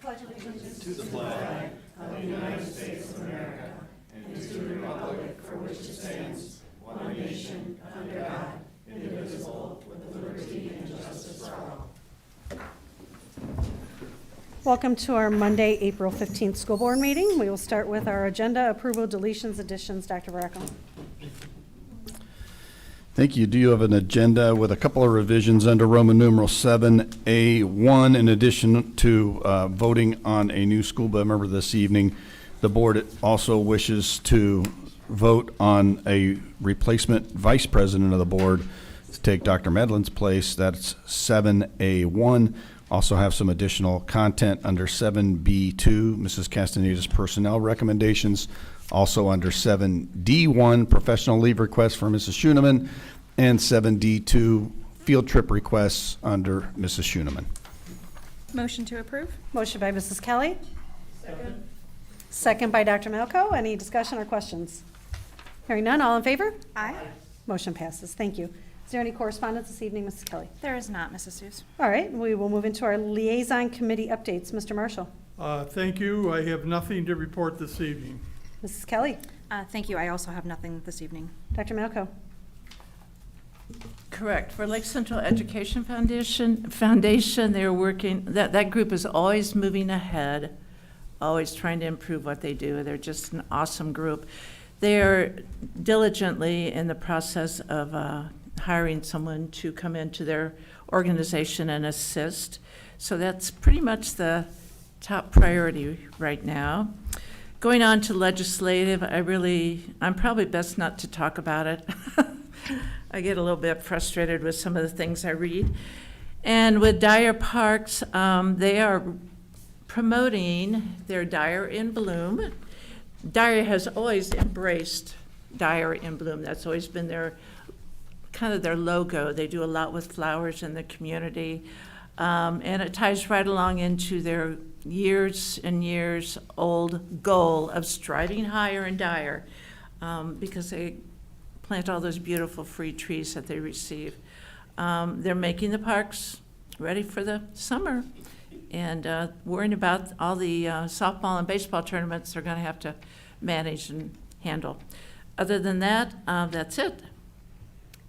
pledge allegiance to the flag of the United States of America and to the republic for which it stands, one nation, under God, indivisible, with liberty and justice for all. Welcome to our Monday, April 15th school board meeting. We will start with our agenda approval, deletions, additions. Dr. Varacco. Thank you. Do you have an agenda with a couple of revisions under Roman numeral 7A1 in addition to voting on a new school board member this evening? The board also wishes to vote on a replacement vice president of the board to take Dr. Medlin's place. That's 7A1. Also have some additional content under 7B2, Mrs. Castaneda's personnel recommendations. Also under 7D1, professional leave requests for Mrs. Schoeneman, and 7D2, field trip requests under Mrs. Schoeneman. Motion to approve. Motion by Mrs. Kelly. Second. Second by Dr. Malco. Any discussion or questions? Hearing none, all in favor? Aye. Motion passes. Thank you. Is there any correspondence this evening, Mrs. Kelly? There is not, Mrs. Seuss. All right, we will move into our liaison committee updates. Mr. Marshall. Thank you. I have nothing to report this evening. Mrs. Kelly. Thank you. I also have nothing this evening. Dr. Malco. Correct. For Lake Central Education Foundation, they're working, that group is always moving ahead, always trying to improve what they do. They're just an awesome group. They're diligently in the process of hiring someone to come into their organization and assist. So that's pretty much the top priority right now. Going on to legislative, I'm probably best not to talk about it. I get a little bit frustrated with some of the things I read. And with Dyer Parks, they are promoting their Dyer in Bloom. Dyer has always embraced Dyer in Bloom. That's always been their kind of their logo. They do a lot with flowers in the community. And it ties right along into their years and years old goal of striving higher in Dyer, because they plant all those beautiful free trees that they receive. They're making the parks ready for the summer and worrying about all the softball and baseball tournaments they're going to have to manage and handle. Other than that, that's it.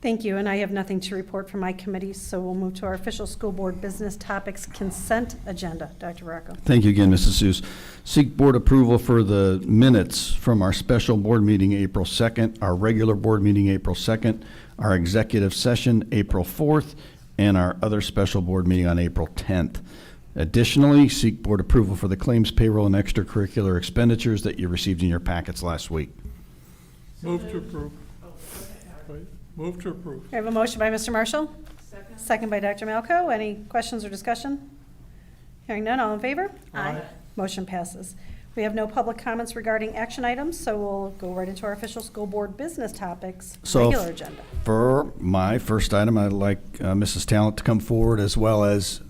Thank you, and I have nothing to report from my committees, so we'll move to our official school board business topics consent agenda. Dr. Varacco. Thank you again, Mrs. Seuss. Seek board approval for the minutes from our special board meeting April 2nd, our regular board meeting April 2nd, our executive session April 4th, and our other special board meeting on April 10th. Additionally, seek board approval for the claims, payroll, and extracurricular expenditures that you received in your packets last week. Move to approve. Wait, move to approve. I have a motion by Mr. Marshall. Second by Dr. Malco. Any questions or discussion? Hearing none, all in favor? Aye. Motion passes. We have no public comments regarding action items, so we'll go right into our official school board business topics, regular agenda. For my first item, I'd like Mrs. Talent to come forward, as well as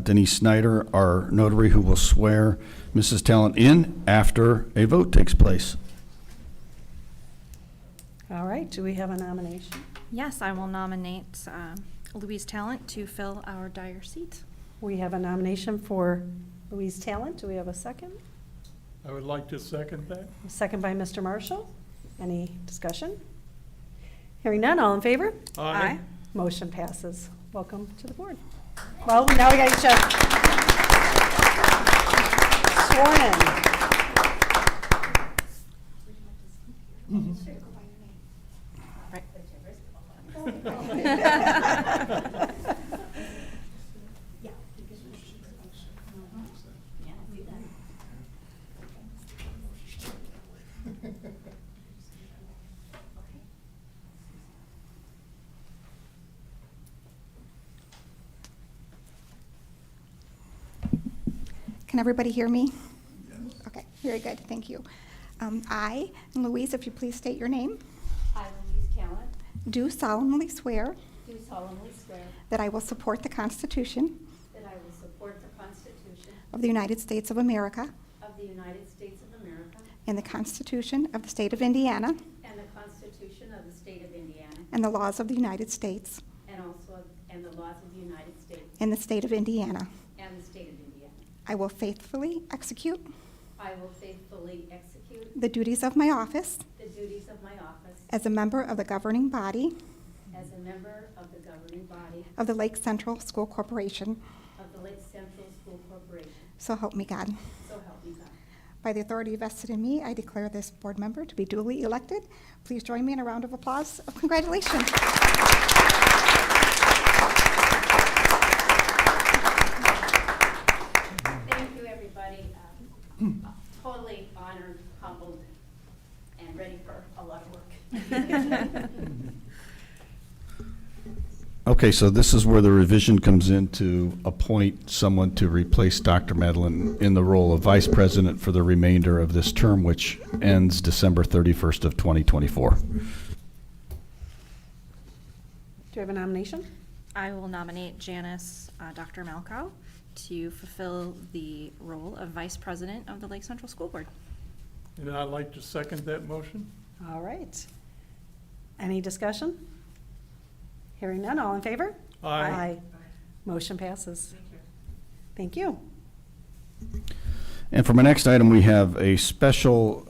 Denise Snyder, our notary, who will swear Mrs. Talent in after a vote takes place. All right, do we have a nomination? Yes, I will nominate Louise Talent to fill our Dyer seat. We have a nomination for Louise Talent. Do we have a second? I would like to second that. A second by Mr. Marshall. Any discussion? Hearing none, all in favor? Aye. Motion passes. Welcome to the board. Well, now we got each other sworn in. Can everybody hear me? Okay, very good, thank you. I, and Louise, if you please state your name, I, Louise Talent, do solemnly swear do solemnly swear that I will support the Constitution that I will support the Constitution of the United States of America of the United States of America and the Constitution of the State of Indiana and the Constitution of the State of Indiana and the laws of the United States and the laws of the United States and the State of Indiana. and the State of Indiana. I will faithfully execute I will faithfully execute the duties of my office the duties of my office as a member of the governing body as a member of the governing body of the Lake Central School Corporation. of the Lake Central School Corporation. So help me God. So help me God. By the authority vested in me, I declare this board member to be duly elected. Please join me in a round of applause of congratulations. Thank you, everybody. Totally honored, humbled, and ready for a lot of work. Okay, so this is where the revision comes in to appoint someone to replace Dr. Madeline in the role of vice president for the remainder of this term, which ends December 31st of 2024. Do you have a nomination? I will nominate Janice Dr. Malkow to fulfill the role of Vice President of the Lake Central School Board. And I'd like to second that motion. All right. Any discussion? Hearing none, all in favor? Aye. Motion passes. Thank you. And for my next item, we have a special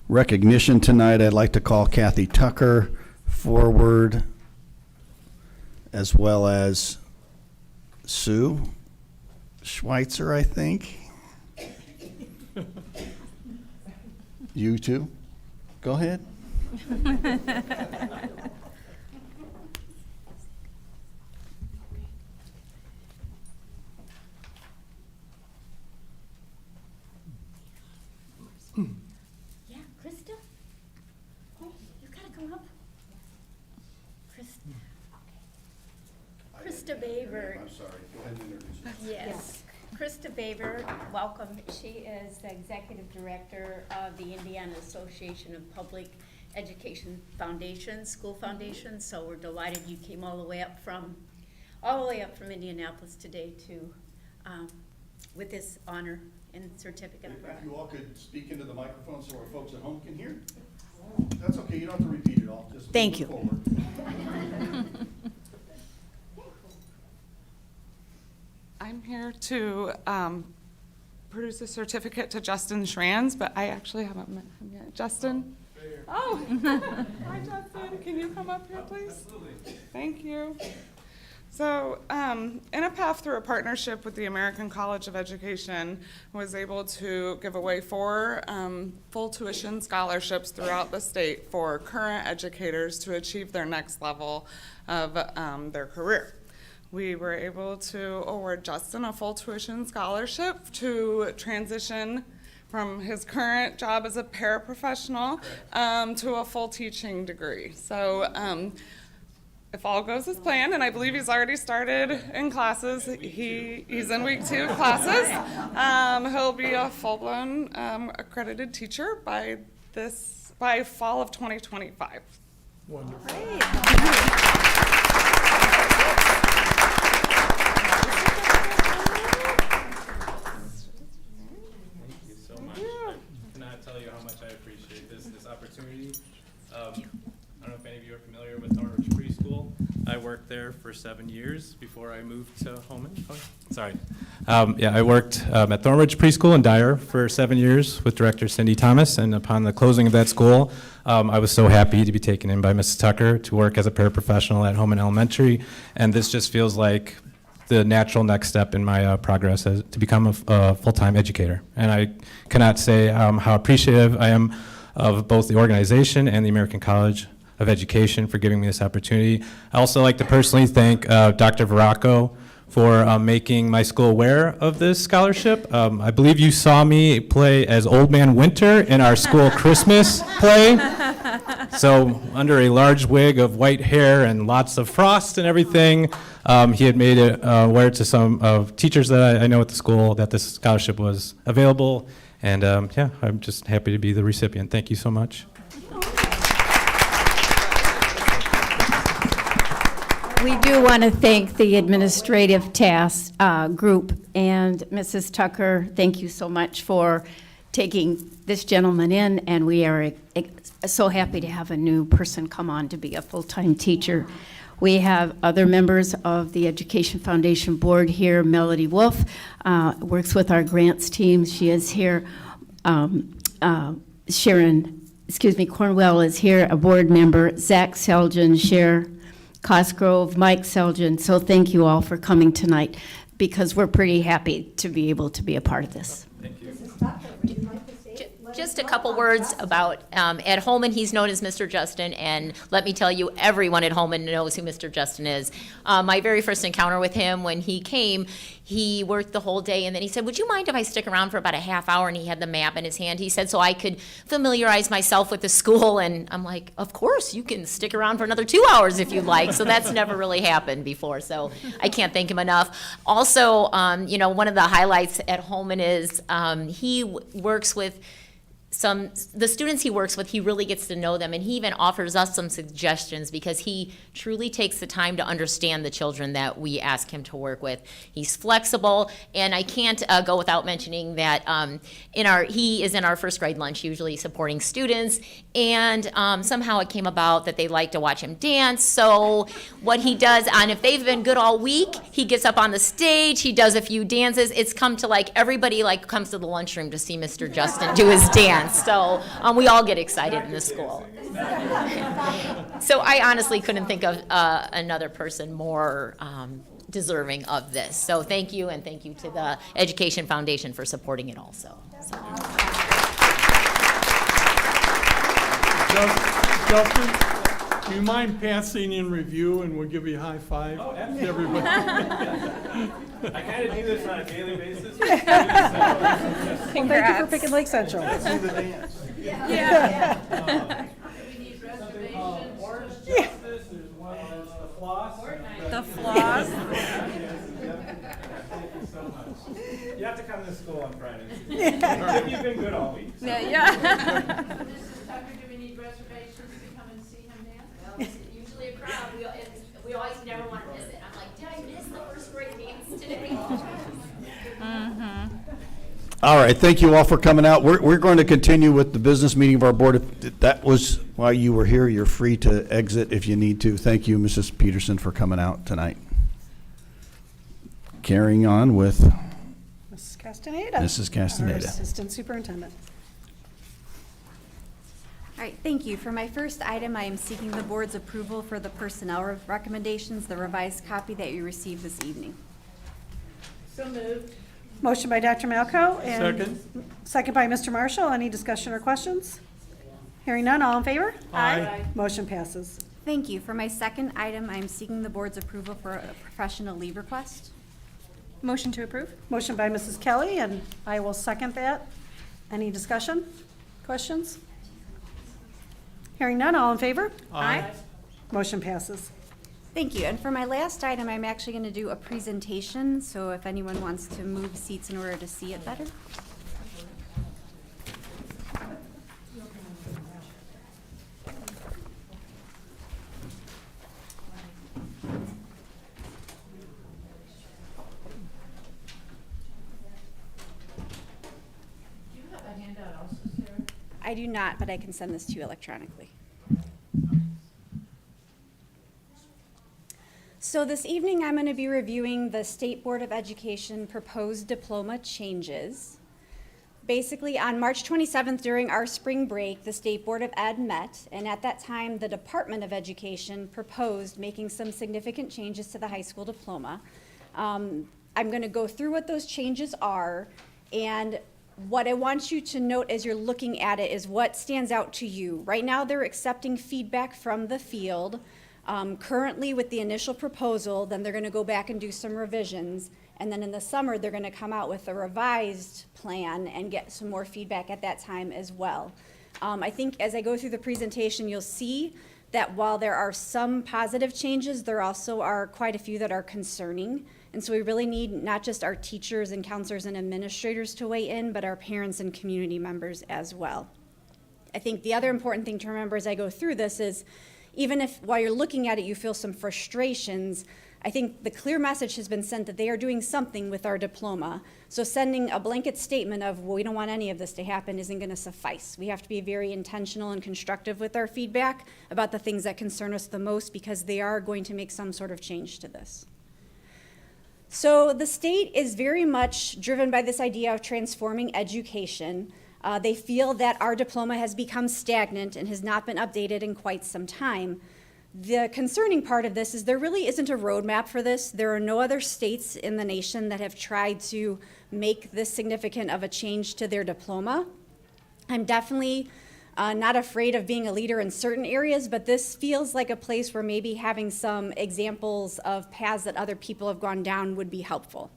recognition tonight. I'd like to call Kathy Tucker forward, as well as Sue Schweitzer, I think. You too? Go ahead. Yeah, Krista? Oh, you gotta come up. Krista Baver. I'm sorry. Go ahead and introduce yourself. Yes. Krista Baver, welcome. She is the Executive Director of the Indiana Association of Public Education Foundations, School Foundations. So we're delighted you came all the way up from Indianapolis today to, with this honor and certificate. If you all could speak into the microphone so our folks at home can hear. That's okay, you don't have to repeat it all, just Thank move you. forward. I'm here to produce a certificate to Justin Schranz, but I actually haven't met him yet. Justin? Oh, hi Justin, can you come up here, please? Absolutely. Thank you. So, in a path through a partnership with the American College of Education, was able to give away 4 full tuition scholarships throughout the state for current educators to achieve their next level of their career. We were able to award Justin a full tuition scholarship to transition from his current job as a paraprofessional to a full teaching degree. So if all goes as planned, and I believe he's already started in classes, he's in week 2 of classes, he'll be a full-blown accredited teacher by fall of 2025. Wonderful. Thank you so much. I cannot tell you how much I appreciate this opportunity. I don't know if any of you are familiar with Thornridge Preschool. I worked there for 7 years before I moved to Holman. Oh, sorry. I worked at Thornridge Preschool in Dyer for 7 years with Director Cindy Thomas, and upon the closing of that school, I was so happy to be taken in by Mrs. Tucker to work as a paraprofessional at Holman Elementary, and this just feels like the natural next step in my progress to become a full-time educator. And I cannot say how appreciative I am of both the organization and the American College of Education for giving me this opportunity. I also like to personally thank Dr. Veraco for making my school aware of this scholarship. I believe you saw me play as Old Man Winter in our school Christmas play. So under a large wig of white hair and lots of frost and everything, he had made it aware to some teachers that I know at the school that this scholarship was available. And I'm just happy to be the recipient. Thank you so much. We do want to thank the administrative task group, and Mrs. Tucker, thank you so much for taking this gentleman in, and we are so happy to have a new person come on to be a full-time teacher. We have other members of the Education Foundation Board here. Melody Wolf works with our grants team. She is here. Cornwell is here, a board member. Zach Seljan, Cher Cosgrove, Mike Seljan. So thank you all for coming tonight, because we're pretty happy to be able to be a part of this. Just a couple words about, at Holman, he's known as Mr. Justin, and let me tell you, everyone at Holman knows who Mr. Justin is. My very first encounter with him, when he came, he worked the whole day, and then he said, would you mind if I stick around for about a half hour? And he had the map in his hand. He said, so I could familiarize myself with the school, and I'm like, of course, you can stick around for another 2 hours if you'd like. So that's never really happened before, so I can't thank him enough. Also, one of the highlights at Holman is he works with the students he works with, he really gets to know them, and he even offers us some suggestions, because he truly takes the time to understand the children that we ask him to work with. He's flexible, and I can't go without mentioning that he is in our first grade lunch, usually supporting students, and somehow it came about that they like to watch him dance. So what he does, and if they've been good all week, he gets up on the stage, he does a few dances. It's come to everybody comes to the lunchroom to see Mr. Justin do his dance. So we all get excited in the school. So I honestly couldn't think of another person more deserving of this. So thank you, and thank you to the Education Foundation for supporting it also. So. Justin, do you mind passing in review, and we'll give you a high five? Oh, absolutely. Everybody. I kind of do this on a daily basis. Thank you for picking Lake Central. Orange justice, there's one that's the floss. The floss. Thank you so much. You have to come to school on Fridays. If you've been good all week. So. Yeah. Mrs. Tucker, do we need reservations to come and see him dance? Usually a crowd, we always never want to miss it. I'm like, did I miss the first grade dance today? All right, thank you all for coming out. We're going to continue with the business meeting of our board. If that was why you were here, you're free to exit if you need to. Thank you, Mrs. Peterson, for coming out tonight. Carrying on with Mrs. Castaneda. Mrs. Castaneda. Our Assistant Superintendent. All right, thank you. For my first item, I am seeking the board's approval for the personnel recommendations, the revised copy that you received this evening. So moved. Motion by Dr. Malco and Second. second by Mr. Marshall. Any discussion or questions? Hearing none, all in favor? Aye. Motion passes. Thank you. For my second item, I am seeking the board's approval for a professional leave request. Motion to approve? Motion by Mrs. Kelly, and I will second that. Any discussion? Questions? Hearing none, all in favor? Aye. Motion passes. Thank you. And for my last item, I'm actually going to do a presentation, so if anyone wants to move seats in order to see it better. I do not, but I can send this to you electronically. So this evening, I'm going to be reviewing the State Board of Education proposed diploma changes. Basically, on March 27th, during our spring break, the State Board of Ed met, and at that time, the Department of Education proposed making some significant changes to the high school diploma. I'm going to go through what those changes are, and what I want you to note as you're looking at it is what stands out to you. Right now, they're accepting feedback from the field. Currently, with the initial proposal, then they're going to go back and do some revisions. And then in the summer, they're going to come out with a revised plan and get some more feedback at that time as well. I think as I go through the presentation, you'll see that while there are some positive changes, there also are quite a few that are concerning. And so we really need not just our teachers and counselors and administrators to weigh in, but our parents and community members as well. I think the other important thing to remember as I go through this is, even if while you're looking at it you feel some frustrations, I think the clear message has been sent that they are doing something with our diploma. So sending a blanket statement of, well, we don't want any of this to happen isn't going to suffice. We have to be very intentional and constructive with our feedback about the things that concern us the most, because they are going to make some sort of change to this. So the state is very much driven by this idea of transforming education. They feel that our diploma has become stagnant and has not been updated in quite some time. The concerning part of this is there really isn't a roadmap for this. There are no other states in the nation that have tried to make this significant of a change to their diploma. I'm definitely not afraid of being a leader in certain areas, but this feels like a place where maybe having some examples of paths that other people have gone down would be helpful.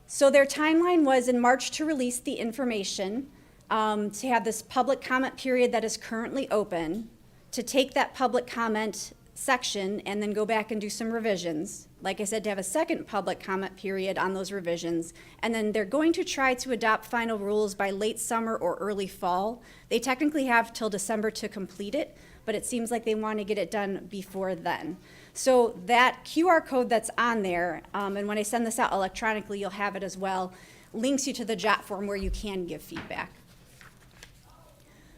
So their timeline was in March to release the information, to have this public comment period that is currently open, to take that public comment section and then go back and do some revisions. Like I said, to have a second public comment period on those revisions. And then they're going to try to adopt final rules by late summer or early fall. They technically have till December to complete it, but it seems like they want to get it done before then. So that QR code that's on there, and when I send this out electronically, you'll have it as well, links you to the JOT form where you can give feedback.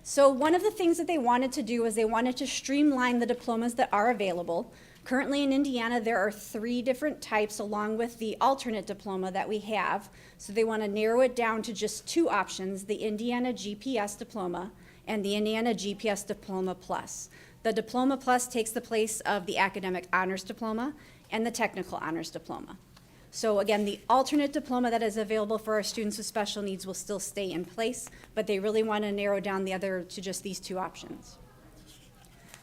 So one of the things that they wanted to do is they wanted to streamline the diplomas that are available. Currently in Indiana, there are 3 different types along with the alternate diploma that we have. So they want to narrow it down to just 2 options, the Indiana GPS Diploma and the Indiana GPS Diploma Plus. The Diploma Plus takes the place of the Academic Honors Diploma and the Technical Honors Diploma. So again, the alternate diploma that is available for our students with special needs will still stay in place, but they really want to narrow down the other to just these 2 options.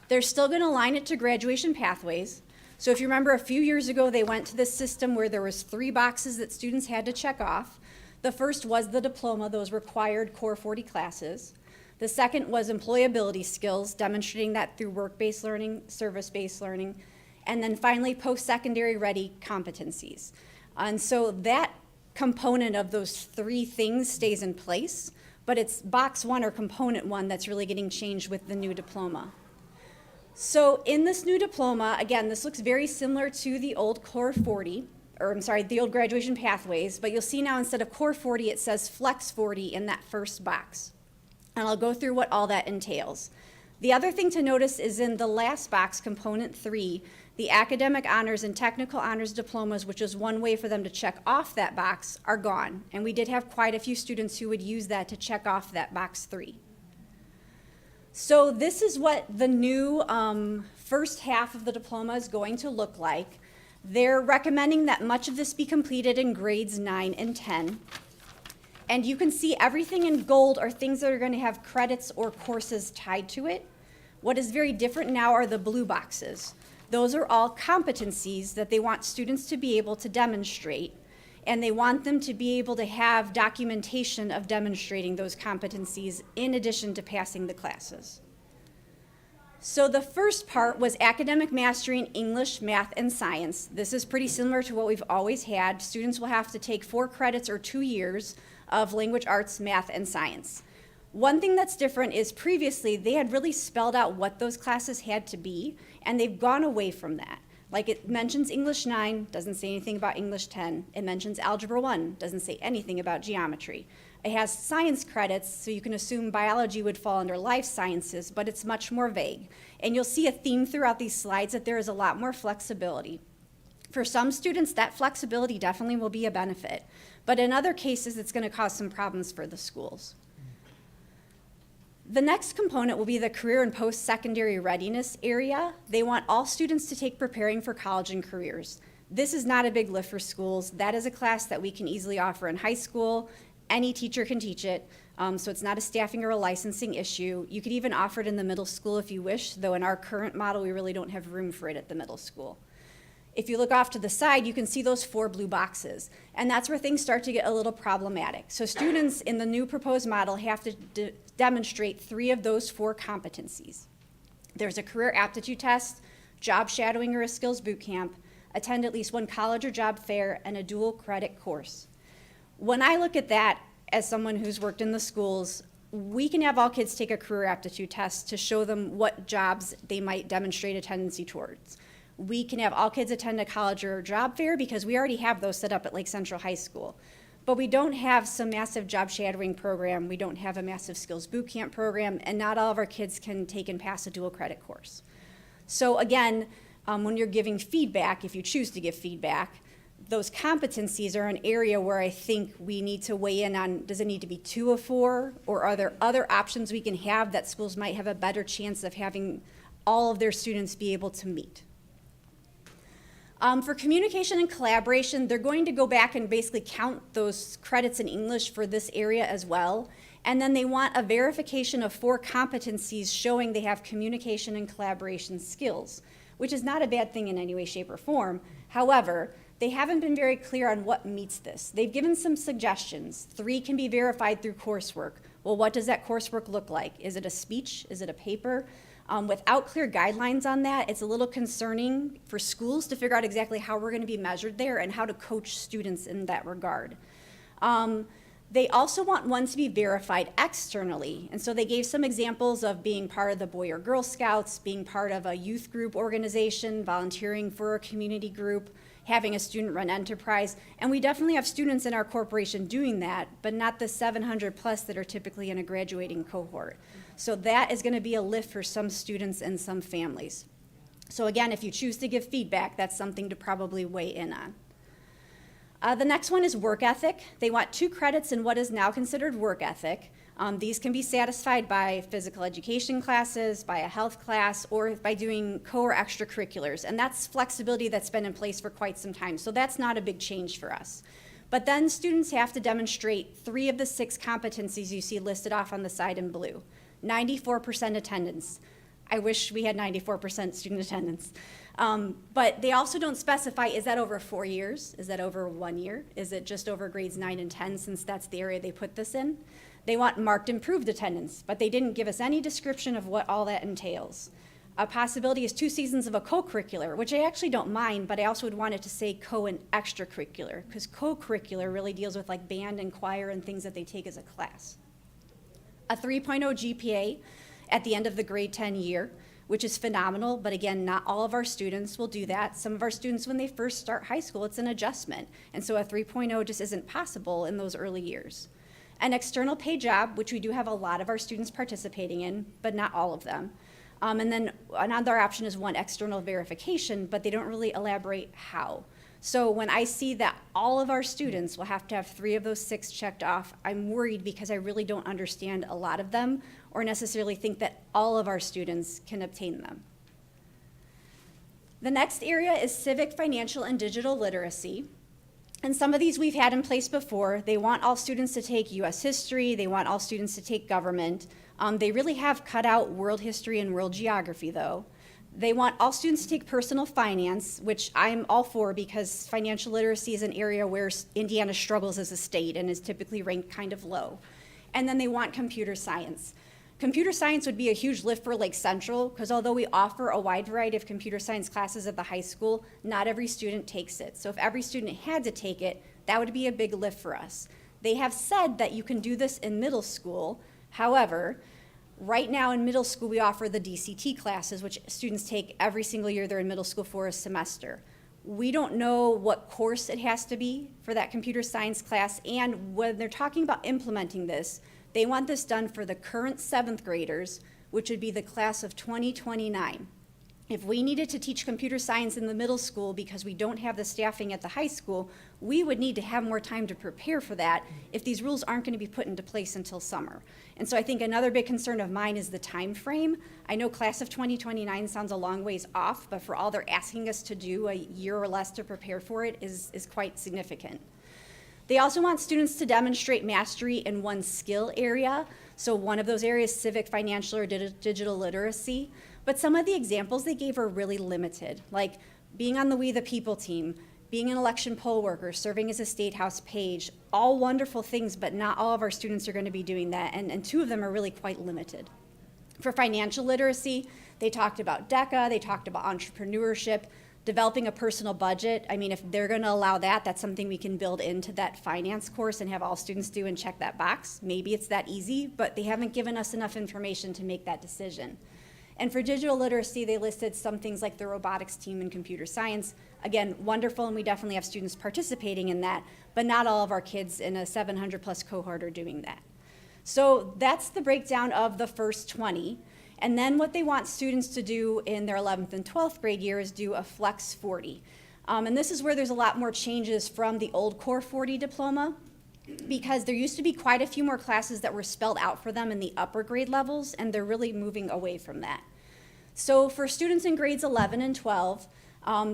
They're still going to align it to graduation pathways. So if you remember a few years ago, they went to this system where there was 3 boxes that students had to check off. The first was the diploma, those required Core 40 classes. The second was employability skills, demonstrating that through work-based learning, service-based learning, and then finally post-secondary ready competencies. And so that component of those 3 things stays in place, but it's box 1 or component 1 that's really getting changed with the new diploma. So in this new diploma, again, this looks very similar to the old Core 40, or I'm sorry, the old graduation pathways, but you'll see now instead of Core 40, it says Flex 40 in that first box. And I'll go through what all that entails. The other thing to notice is in the last box, component 3, the academic honors and technical honors diplomas, which is one way for them to check off that box, are gone. And we did have quite a few students who would use that to check off that box 3. So this is what the new first half of the diploma is going to look like. They're recommending that much of this be completed in grades 9 and 10. And you can see everything in gold are things that are going to have credits or courses tied to it. What is very different now are the blue boxes. Those are all competencies that they want students to be able to demonstrate, and they want them to be able to have documentation of demonstrating those competencies in addition to passing the classes. So the first part was academic mastery in English, math, and science. This is pretty similar to what we've always had. Students will have to take 4 credits or 2 years of language arts, math, and science. One thing that's different is previously they had really spelled out what those classes had to be, and they've gone away from that. Like it mentions English 9, doesn't say anything about English 10. It mentions Algebra 1, doesn't say anything about geometry. It has science credits, so you can assume biology would fall under life sciences, but it's much more vague. And you'll see a theme throughout these slides that there is a lot more flexibility. For some students, that flexibility definitely will be a benefit, but in other cases, it's going to cause some problems for the schools. The next component will be the career and post-secondary readiness area. They want all students to take preparing for college and careers. This is not a big lift for schools. That is a class that we can easily offer in high school. Any teacher can teach it, so it's not a staffing or a licensing issue. You could even offer it in the middle school if you wish, though in our current model, we really don't have room for it at the middle school. If you look off to the side, you can see those 4 blue boxes, and that's where things start to get a little problematic. So students in the new proposed model have to demonstrate 3 of those 4 competencies. There's a career aptitude test, job shadowing or a skills boot camp, attend at least 1 college or job fair, and a dual credit course. When I look at that as someone who's worked in the schools, we can have all kids take a career aptitude test to show them what jobs they might demonstrate a tendency towards. we can have all kids attend a college or a job fair because we already have those set up at Lake Central High School. But we don't have some massive job shadowing program, we don't have a massive skills boot camp program, and not all of our kids can take and pass a dual credit course. So again, when you're giving feedback, if you choose to give feedback, those competencies are an area where I think we need to weigh in on, does it need to be 2 of 4, or are there other options we can have that schools might have a better chance of having all of their students be able to meet? For communication and collaboration, they're going to go back and basically count those credits in English for this area as well. And then they want a verification of 4 competencies showing they have communication and collaboration skills, which is not a bad thing in any way, shape, or form. However, they haven't been very clear on what meets this. They've given some suggestions. 3 can be verified through coursework. Well, what does that coursework look like? Is it a speech? Is it a paper? Without clear guidelines on that, it's a little concerning for schools to figure out exactly how we're going to be measured there and how to coach students in that regard. They also want one to be verified externally. And so they gave some examples of being part of the Boy or Girl Scouts, being part of a youth group organization, volunteering for a community group, having a student-run enterprise. And we definitely have students in our corporation doing that, but not the 700 plus that are typically in a graduating cohort. So that is going to be a lift for some students and some families. So again, if you choose to give feedback, that's something to probably weigh in on. The next one is work ethic. They want 2 credits in what is now considered work ethic. These can be satisfied by physical education classes, by a health class, or by doing co or extracurriculars. And that's flexibility that's been in place for quite some time. So that's not a big change for us. But then students have to demonstrate 3 of the 6 competencies you see listed off on the side in blue. 94% attendance. I wish we had 94% student attendance. But they also don't specify, is that over 4 years? Is that over 1 year? Is it just over grades 9 and 10, since that's the area they put this in? They want marked improved attendance, but they didn't give us any description of what all that entails. A possibility is 2 seasons of a co-curricular, which I actually don't mind, but I also would want it to say co and extracurricular, because co-curricular really deals with like band and choir and things that they take as a class. A 3.0 GPA at the end of the grade 10 year, which is phenomenal, but again, not all of our students will do that. Some of our students, when they first start high school, it's an adjustment. And so a 3.0 just isn't possible in those early years. An external paid job, which we do have a lot of our students participating in, but not all of them. And then another option is 1 external verification, but they don't really elaborate how. So when I see that all of our students will have to have 3 of those 6 checked off, I'm worried because I really don't understand a lot of them or necessarily think that all of our students can obtain them. The next area is civic, financial, and digital literacy. And some of these we've had in place before. They want all students to take US history. They want all students to take government. They really have cut out world history and world geography, though. They want all students to take personal finance, which I'm all for because financial literacy is an area where Indiana struggles as a state and is typically ranked kind of low. And then they want computer science. Computer science would be a huge lift for Lake Central because although we offer a wide variety of computer science classes at the high school, not every student takes it. So if every student had to take it, that would be a big lift for us. They have said that you can do this in middle school. However, right now in middle school, we offer the DCT classes, which students take every single year they're in middle school for a semester. We don't know what course it has to be for that computer science class, and when they're talking about implementing this, they want this done for the current 7th graders, which would be the class of 2029. If we needed to teach computer science in the middle school because we don't have the staffing at the high school, we would need to have more time to prepare for that if these rules aren't going to be put into place until summer. And so I think another big concern of mine is the time frame. I know class of 2029 sounds a long ways off, but for all they're asking us to do, a year or less to prepare for it is quite significant. They also want students to demonstrate mastery in 1 skill area. So one of those areas, civic, financial, or digital literacy. But some of the examples they gave are really limited, like being on the We the People team, being an election poll worker, serving as a State House page, all wonderful things, but not all of our students are going to be doing that, and 2 of them are really quite limited. For financial literacy, they talked about DECA, they talked about entrepreneurship, developing a personal budget. I mean, if they're going to allow that, that's something we can build into that finance course and have all students do and check that box. Maybe it's that easy, but they haven't given us enough information to make that decision. And for digital literacy, they listed some things like the robotics team and computer science. Again, wonderful, and we definitely have students participating in that, but not all of our kids in a 700-plus cohort are doing that. So that's the breakdown of the first 20. And then what they want students to do in their 11th and 12th grade year is do a Flex 40. And this is where there's a lot more changes from the old Core 40 diploma, because there used to be quite a few more classes that were spelled out for them in the upper grade levels, and they're really moving away from that. So for students in grades 11 and 12,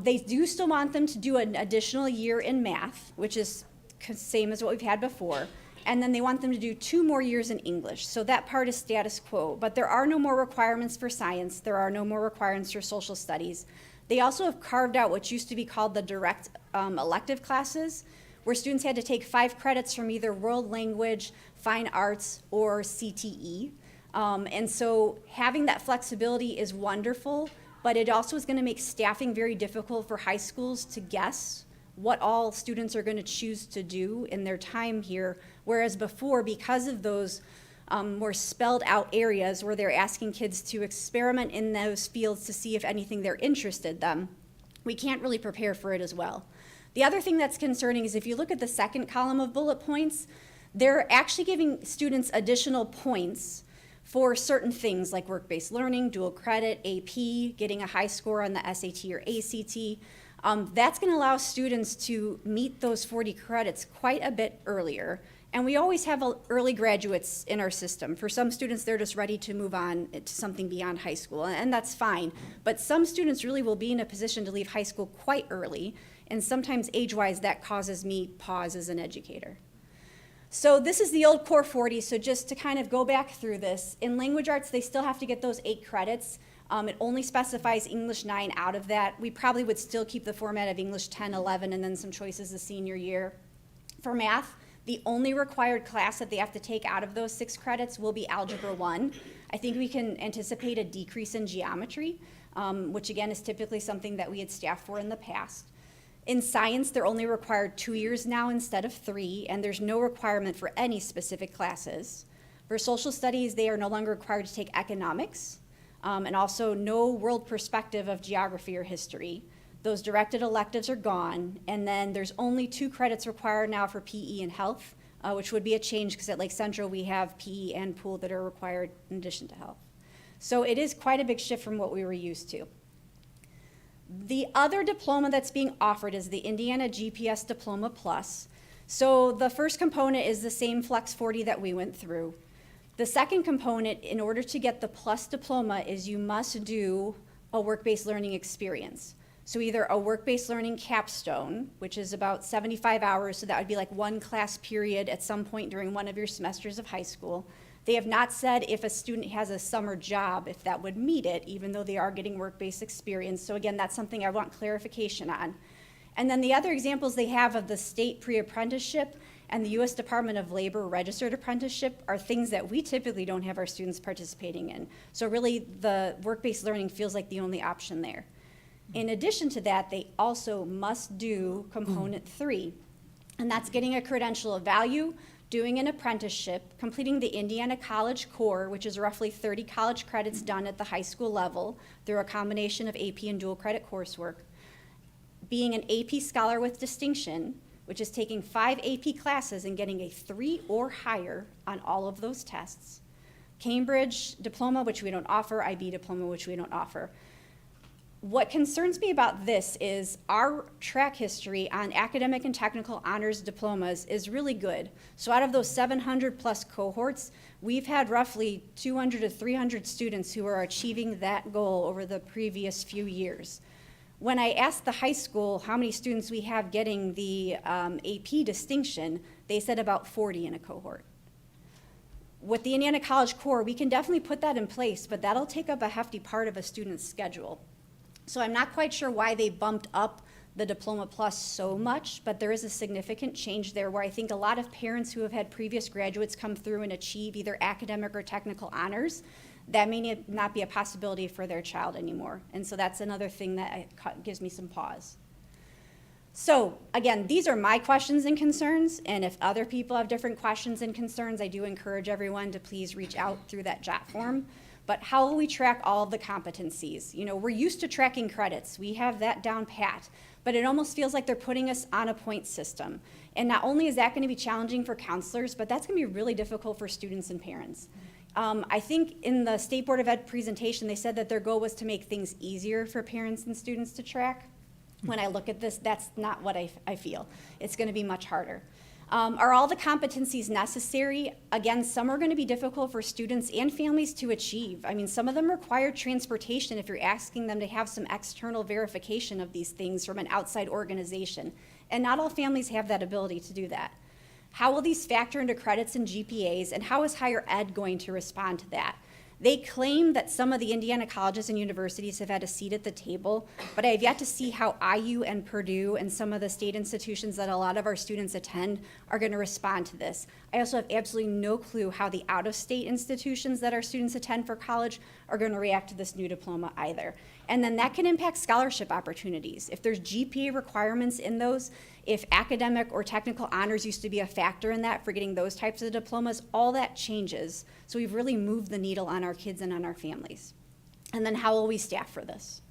they do still want them to do an additional year in math, which is same as what we've had before, and then they want them to do 2 more years in English. So that part is status quo, but there are no more requirements for science. There are no more requirements for social studies. They also have carved out what used to be called the direct elective classes, where students had to take 5 credits from either world language, fine arts, or CTE. And so having that flexibility is wonderful, but it also is going to make staffing very difficult for high schools to guess what all students are going to choose to do in their time here, whereas before, because of those more spelled out areas where they're asking kids to experiment in those fields to see if anything they're interested in, we can't really prepare for it as well. The other thing that's concerning is if you look at the second column of bullet points, they're actually giving students additional points for certain things like work-based learning, dual credit, AP, getting a high score on the SAT or ACT. That's going to allow students to meet those 40 credits quite a bit earlier. And we always have early graduates in our system. For some students, they're just ready to move on to something beyond high school, and that's fine. But some students really will be in a position to leave high school quite early, and sometimes age-wise, that causes me pause as an educator. So this is the old Core 40, so just to kind of go back through this, in language arts, they still have to get those 8 credits. It only specifies English 9 out of that. We probably would still keep the format of English 10, 11, and then some choices the senior year. For math, the only required class that they have to take out of those 6 credits will be Algebra 1. I think we can anticipate a decrease in geometry, which again is typically something that we had staffed for in the past. In science, they're only required 2 years now instead of 3, and there's no requirement for any specific classes. For social studies, they are no longer required to take economics, and also no world perspective of geography or history. Those directed electives are gone, and then there's only 2 credits required now for PE and health, which would be a change because at Lake Central we have PE and pool that are required in addition to health. So it is quite a big shift from what we were used to. The other diploma that's being offered is the Indiana GPS Diploma Plus. So the first component is the same Flex 40 that we went through. The second component, in order to get the Plus diploma, is you must do a work-based learning experience. So either a work-based learning capstone, which is about 75 hours, so that would be like 1 class period at some point during one of your semesters of high school. They have not said if a student has a summer job, if that would meet it, even though they are getting work-based experience. So again, that's something I want clarification on. And then the other examples they have of the state pre-apprenticeship and the U.S. Department of Labor registered apprenticeship are things that we typically don't have our students participating in. So really, the work-based learning feels like the only option there. In addition to that, they also must do component 3, and that's getting a credential of value, doing an apprenticeship, completing the Indiana College Core, which is roughly 30 college credits done at the high school level through a combination of AP and dual credit coursework, being an AP Scholar with Distinction, which is taking 5 AP classes and getting a 3 or higher on all of those tests, Cambridge Diploma, which we don't offer, IB Diploma, which we don't offer. What concerns me about this is our track history on academic and technical honors diplomas is really good. So out of those 700 plus cohorts, we've had roughly 200 to 300 students who are achieving that goal over the previous few years. When I asked the high school how many students we have getting the AP distinction, they said about 40 in a cohort. With the Indiana College Core, we can definitely put that in place, but that'll take up a hefty part of a student's schedule. So I'm not quite sure why they bumped up the Diploma Plus so much, but there is a significant change there where I think a lot of parents who have had previous graduates come through and achieve either academic or technical honors, that may not be a possibility for their child anymore. And so that's another thing that gives me some pause. So again, these are my questions and concerns, and if other people have different questions and concerns, I do encourage everyone to please reach out through that JOT form. But how will we track all of the competencies? You know, we're used to tracking credits. We have that down pat. But it almost feels like they're putting us on a point system. And not only is that going to be challenging for counselors, but that's going to be really difficult for students and parents. I think in the State Board of Ed presentation, they said that their goal was to make things easier for parents and students to track. When I look at this, that's not what I feel. It's going to be much harder. Are all the competencies necessary? Again, some are going to be difficult for students and families to achieve. I mean, some of them require transportation if you're asking them to have some external verification of these things from an outside organization. And not all families have that ability to do that. How will these factor into credits and GPAs, and how is higher ed going to respond to that? They claim that some of the Indiana colleges and universities have had a seat at the table, but I have yet to see how IU and Purdue and some of the state institutions that a lot of our students attend are going to respond to this. I also have absolutely no clue how the out-of-state institutions that our students attend for college are going to react to this new diploma either. And then that can impact scholarship opportunities. If there's GPA requirements in those, if academic or technical honors used to be a factor in that for getting those types of diplomas, all that changes. So we've really moved the needle on our kids and on our families. And then how will we staff for this?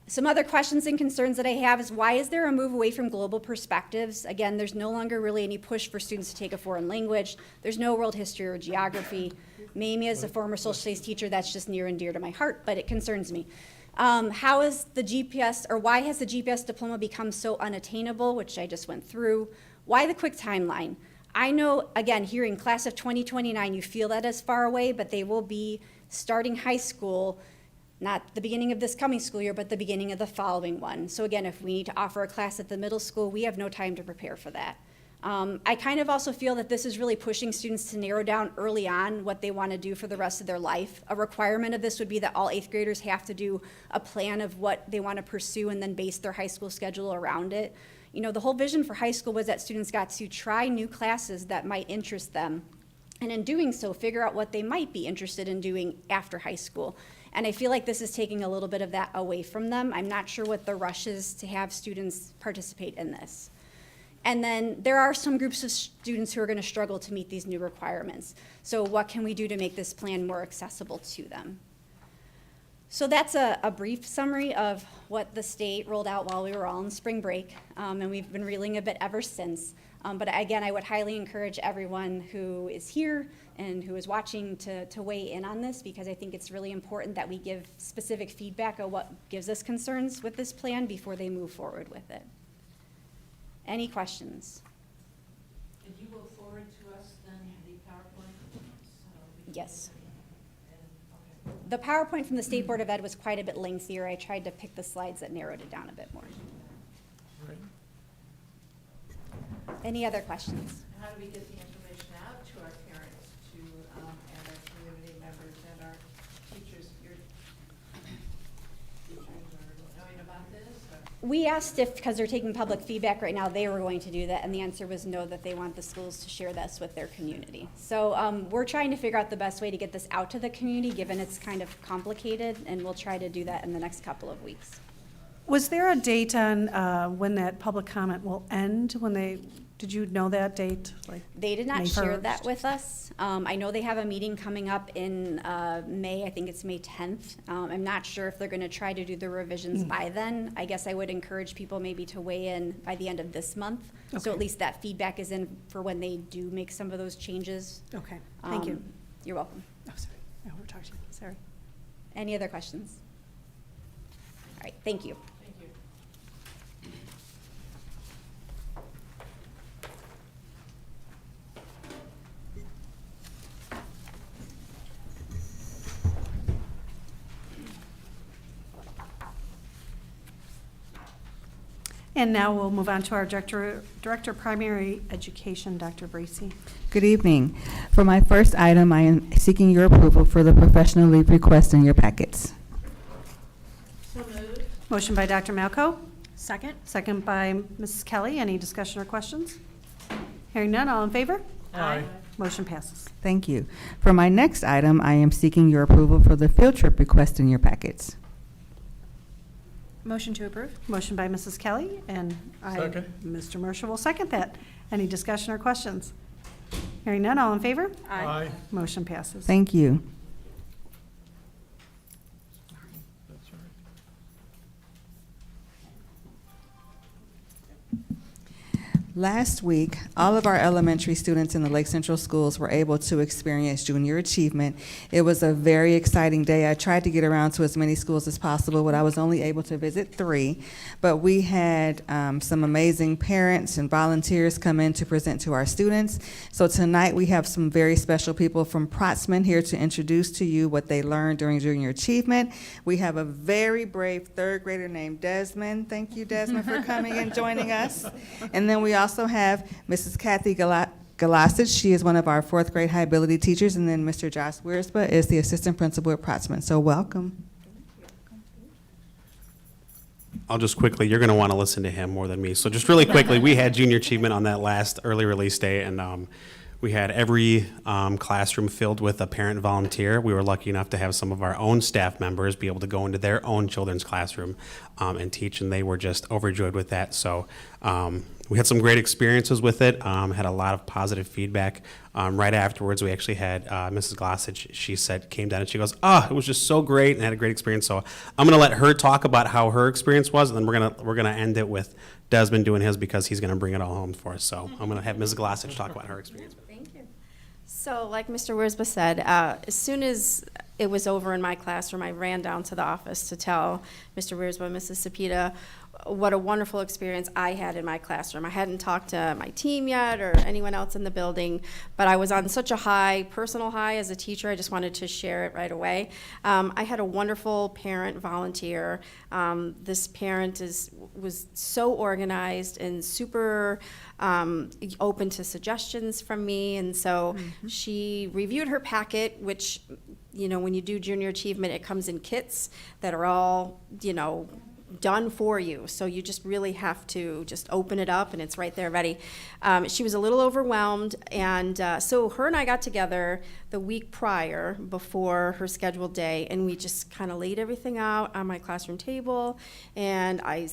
Some other questions and concerns that I have is, why is there a move away from global perspectives? Again, there's no longer really any push for students to take a foreign language. There's no world history or geography. Mamie, as a former social studies teacher, that's just near and dear to my heart, but it concerns me. How is the GPS, or why has the GPS diploma become so unattainable, which I just went through? Why the quick timeline? I know, again, hearing class of 2029, you feel that as far away, but they will be starting high school, not the beginning of this coming school year, but the beginning of the following one. So again, if we need to offer a class at the middle school, we have no time to prepare for that. I kind of also feel that this is really pushing students to narrow down early on what they want to do for the rest of their life. A requirement of this would be that all 8th graders have to do a plan of what they want to pursue and then base their high school schedule around it. You know, the whole vision for high school was that students got to try new classes that might interest them, and in doing so, figure out what they might be interested in doing after high school. And I feel like this is taking a little bit of that away from them. I'm not sure what the rush is to have students participate in this. And then there are some groups of students who are going to struggle to meet these new requirements. So what can we do to make this plan more accessible to them? So that's a brief summary of what the state rolled out while we were all in spring break, and we've been reeling a bit ever since. But again, I would highly encourage everyone who is here and who is watching to weigh in on this, because I think it's really important that we give specific feedback on what gives us concerns with this plan before they move forward with it. Any questions? Did you go forward to us then the PowerPoint? Yes. The PowerPoint from the State Board of Ed was quite a bit lengthier. I tried to pick the slides that narrowed it down a bit more. Right. Any other questions? How do we get the information out to our parents, to and our community members and our teachers? Your teachers are knowing about this? Or? We asked if, because they're taking public feedback right now, they were going to do that, and the answer was no, that they want the schools to share this with their community. So we're trying to figure out the best way to get this out to the community, given it's kind of complicated, and we'll try to do that in the next couple of weeks. Was there a date on when that public comment will end? Did you know that date? Like They did not May share that 1st? with us. I know they have a meeting coming up in May. I think it's May 10th. I'm not sure if they're going to try to do the revisions by then. I guess I would encourage people maybe to weigh in by the end of this month. So Okay. at least that feedback is in for when they do make some of those changes. Okay, thank you. You're welcome. Oh, sorry, I overtalked you, sorry. Any other questions? All right, thank you. Thank you. And now we'll move on to our Director of Primary Education, Dr. Bracy. Good evening. For my first item, I am seeking your approval for the professional leave request in your packets. So moved. Motion by Dr. Malco, Second? second by Mrs. Kelly. Any discussion or questions? Hearing none, all in favor? Aye. Motion passes. Thank you. For my next item, I am seeking your approval for the field trip request in your packets. Motion to approve? Motion by Mrs. Kelly, and Second. Mr. Marshall will second that. Any discussion or questions? Hearing none, all in favor? Aye. Motion passes. Thank you. Last week, all of our elementary students in the Lake Central schools were able to experience junior achievement. It was a very exciting day. I tried to get around to as many schools as possible, but I was only able to visit 3. But we had some amazing parents and volunteers come in to present to our students. So tonight we have some very special people from Protsman here to introduce to you what they learned during junior achievement. We have a very brave 3rd grader named Desmond. Thank you, Desmond, for coming and joining us. And then we also have Mrs. Kathy Galasich. She is one of our 4th grade high ability teachers. And then Mr. Josh Wiersba is the assistant principal at Protsman. So welcome. I'll just quickly, you're going to want to listen to him more than me. So just really quickly, we had junior achievement on that last early release day, and we had every classroom filled with a parent volunteer. We were lucky enough to have some of our own staff members be able to go into their own children's classroom and teach, and they were just overjoyed with that. So we had some great experiences with it, had a lot of positive feedback. Right afterwards, we actually had Mrs. Glossage, she came down and she goes, it was just so great, and had a great experience. So I'm gonna let her talk about how her experience was, and then we're gonna end it with Desmond doing his, because he's gonna bring it all home for us. So I'm gonna have Mrs. Glossage talk about her experience. Thank you. So like Mr. Wiersba said, as soon as it was over in my classroom, I ran down to the office to tell Mr. Wiersba, Mrs. Sapita, what a wonderful experience I had in my classroom. I hadn't talked to my team yet or anyone else in the building, but I was on such a high, personal high as a teacher, I just wanted to share it right away. I had a wonderful parent volunteer. This parent was so organized and super open to suggestions from me, and so she reviewed her packet, which, you know, when you do junior achievement, it comes in kits that are all, you know, done for you. So you just really have to just open it up and it's right there ready. She was a little overwhelmed, and so her and I got together the week prior before her scheduled day, and we just kind of laid everything out on my classroom table, and I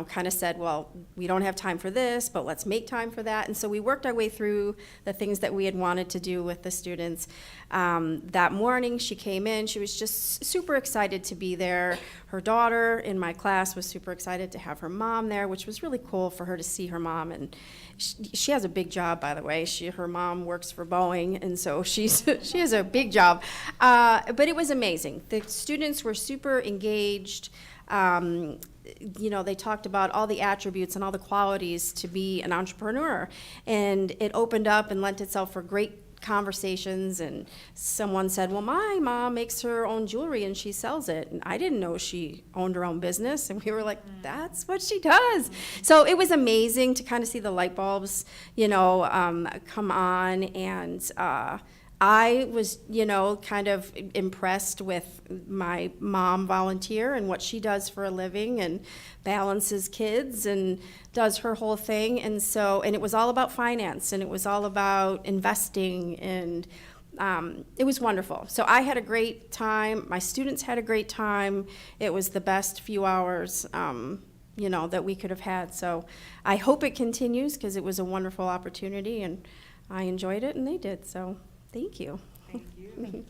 kind of said, well, we don't have time for this, but let's make time for that. And so we worked our way through the things that we had wanted to do with the students. That morning she came in, she was just super excited to be there. Her daughter in my class was super excited to have her mom there, which was really cool for her to see her mom. And she has a big job, by the way. Her mom works for Boeing, and so she has a big job. But it was amazing. The students were super engaged. They talked about all the attributes and all the qualities to be an entrepreneur, and it opened up and lent itself for great conversations. And someone said, well, my mom makes her own jewelry and she sells it, and I didn't know she owned her own business. And we were like, that's what she does. So it was amazing to kind of see the light bulbs come on. And I was, kind of impressed with my mom volunteer and what she does for a living and balances kids and does her whole thing. And it was all about finance, and it was all about investing, and it was wonderful. So I had a great time. My students had a great time. It was the best few hours, that we could have had. So I hope it continues, because it was a wonderful opportunity, and I enjoyed it, and they did. So thank you. Thank you.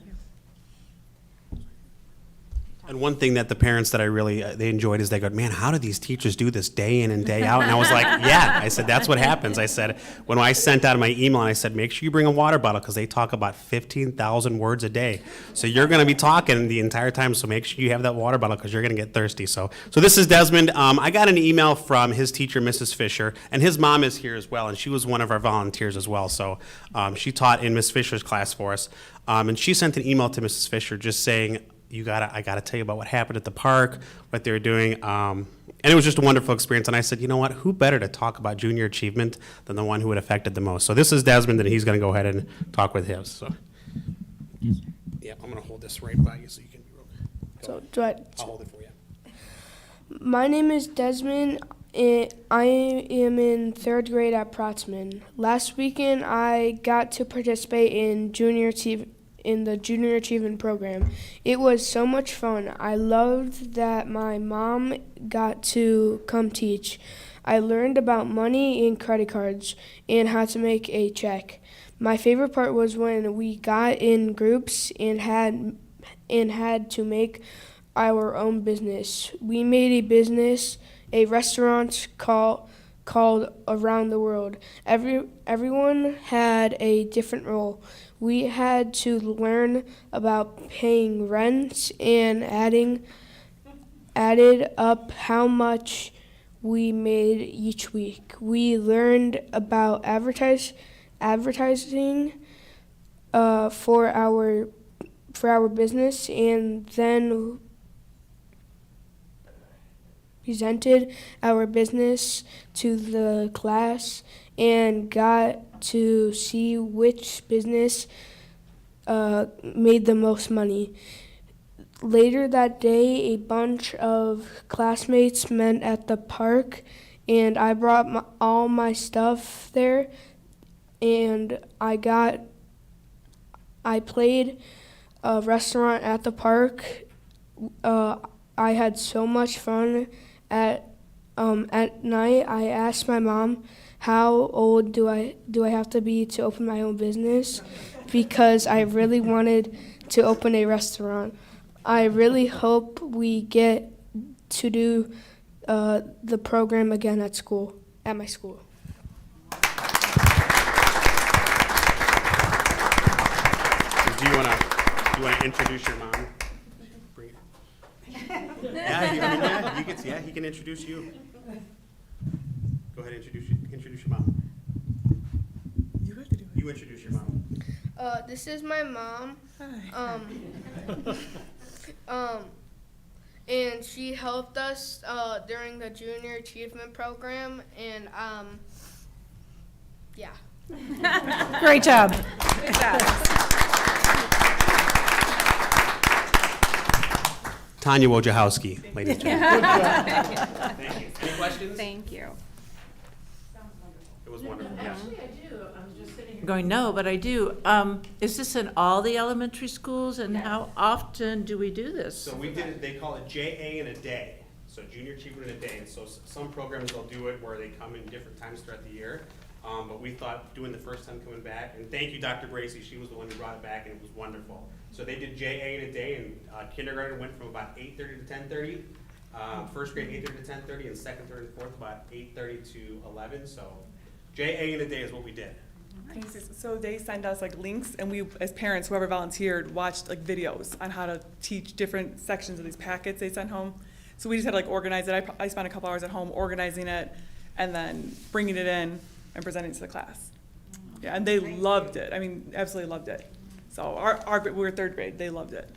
And one thing that the parents that I really, they enjoyed is they go, man, how do these teachers do this day in and day out? And I was like, yeah. I said, that's what happens. I said, when I sent out my email, and I said, make sure you bring a water bottle, because they talk about 15,000 words a day. So you're going to be talking the entire time, so make sure you have that water bottle, because you're going to get thirsty. So this is Desmond. I got an email from his teacher, Mrs. Fisher, and his mom is here as well, and she was one of our volunteers as well. So she taught in Miss Fisher's class for us. And she sent an email to Mrs. Fisher just saying, I gotta tell you about what happened at the park, what they were doing, and it was just a wonderful experience. And I said, you know what, who better to talk about junior achievement than the one who it affected the most? So this is Desmond, and he's gonna go ahead and talk with him. So yeah, I'm gonna hold this right by you so you can. I'll hold it for you. My name is Desmond. I am in 3rd grade at Protsman. Last weekend, I got to participate in the Junior Achievement Program. It was so much fun. I loved that my mom got to come teach. I learned about money and credit cards and how to make a check. My favorite part was when we got in groups and had to make our own business. We made a restaurant called called Around the World. Everyone had a different role. We had to learn about paying rent and added up how much we made each week. We learned about advertising for our business, and then presented our business to the class and got to see which business made the most money. Later that day, a bunch of classmates met at the park, and I brought all my stuff there, and I played a restaurant at the park. I had so much fun. At night, I asked my mom, how old do I have to be to open my own business? Because I really wanted to open a restaurant. I really hope we get to do the program again at my school. Do you want to introduce your mom? Bring it. Yeah, he can introduce you. Go ahead, introduce your mom. You have to do it. You introduce your mom. This is my mom. And she helped us during the Junior Achievement Program, and yeah. Great job. Good job. Tanya Wojciechowski, ladies and gentlemen. Thank you. Any questions? Thank you. It was wonderful. Actually, I do. I'm just sitting here going, no, but I do. Is this in all the elementary schools, and how often do we do this? So we did it, they call it JA in a day, so Junior Achievement in a Day. And so some programs will do it where they come in different times throughout the year. But we thought doing the first time coming back, and thank you, Dr. Bracy, she was the one who brought it back, and it was wonderful. So they did JA in a day, and kindergarten went from about 8:30 to 10:30, first grade 8:30 to 10:30, and second, third, and fourth about 8:30 to 11. So JA in a day is what we did. So they send us like links, and we, as parents, whoever volunteered, watched like videos on how to teach different sections of these packets they sent home. So we just had to like organize it. I spent a couple hours at home organizing it, and then bringing it in and presenting it to the class. Yeah, and they loved it. I mean, absolutely loved it. So we were third grade. They loved it.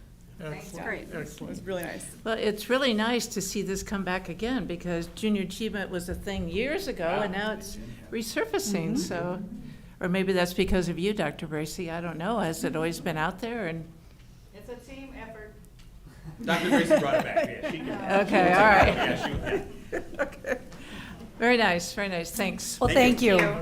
Excellent. Great. It was really nice. Well, it's really nice to see this come back again, because Junior Achievement was a thing years ago, and now it's resurfacing, so, or maybe that's because of you, Dr. Bracy, I don't know. Has it always been out there? And It's a team effort. Dr. Bracy brought it back, yeah, she can. Okay, all right. Yeah, she was. Okay. Very nice, thanks. Well, thank you. Well,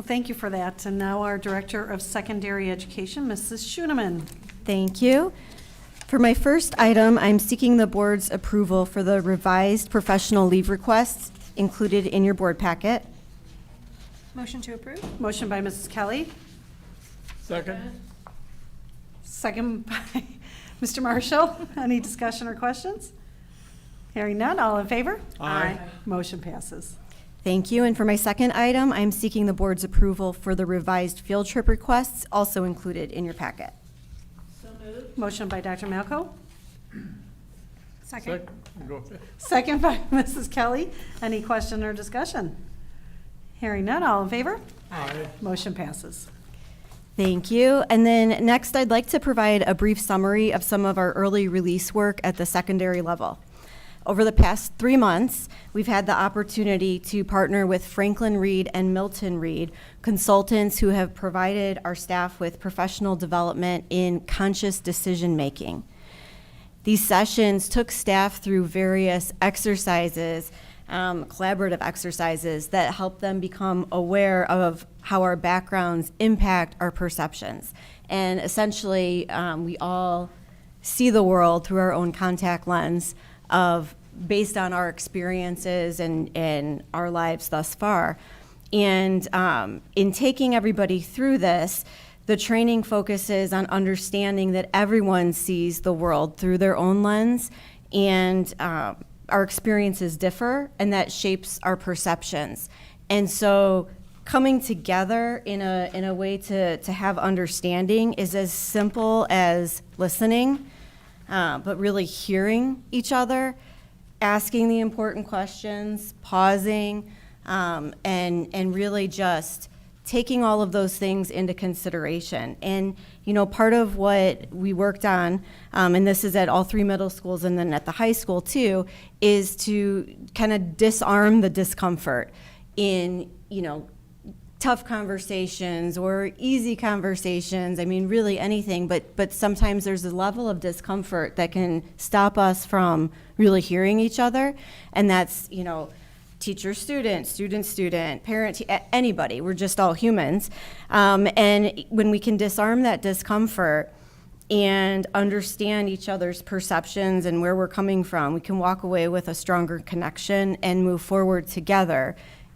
thank you for that. And now our Director of Secondary Education, Mrs. Schoeneman. Thank you. For my first item, I'm seeking the board's approval for the revised professional leave requests included in your board packet. Motion to approve? Motion by Mrs. Kelly, Second? second by Mr. Marshall. Any discussion or questions? Hearing none, all in favor? Aye. Motion passes. Thank you. And for my second item, I'm seeking the board's approval for the revised field trip requests also included in your packet. Motion by Dr. Malco, Second. Go ahead. second by Mrs. Kelly. Any question or discussion? Hearing none, all in favor? Aye. Motion passes. Thank you. And then next, I'd like to provide a brief summary of some of our early release work at the secondary level. Over the past 3 months, we've had the opportunity to partner with Franklin Reed and Milton Reed, consultants who have provided our staff with professional development in conscious decision-making. These sessions took staff through various exercises, collaborative exercises that help them become aware of how our backgrounds impact our perceptions. And essentially, we all see the world through our own contact lens based on our experiences and our lives thus far. And in taking everybody through this, The training focuses on understanding that everyone sees the world through their own lens, and our experiences differ, and that shapes our perceptions. And so coming together in a way to have understanding is as simple as listening, but really hearing each other, asking the important questions, pausing, and really just taking all of those things into consideration. And, you know, part of what we worked on, and this is at all 3 middle schools and then at the high school too, is to kind of disarm the discomfort in, you know, tough conversations or easy conversations. I mean, really anything, but sometimes there's a level of discomfort that can stop us from really hearing each other. And that's, you know, teacher, student, student, parent, anybody. We're just all humans. And when we can disarm that discomfort and understand each other's perceptions and where we're coming from, we can walk away with a stronger connection and move forward together,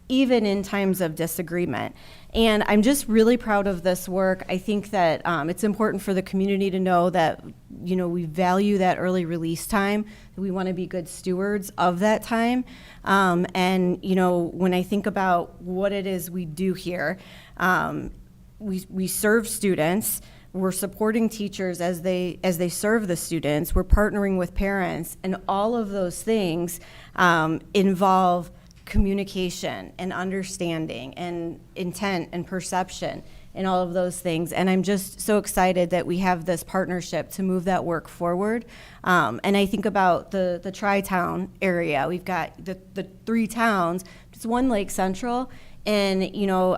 even in times of disagreement. And I'm just really proud of this work. I think that it's important for the community to know that, you know, we value that early release time. We want to be good stewards of that time. And, you know, when I think about what it is we do here, we serve students. We're supporting teachers as they serve the students. We're partnering with parents, and all of those things involve communication and understanding and intent and perception and all of those things. And I'm just so excited that we have this partnership to move that work forward. And I think about the Tri-Town area. We've got the 3 towns, just one Lake Central, and, you know,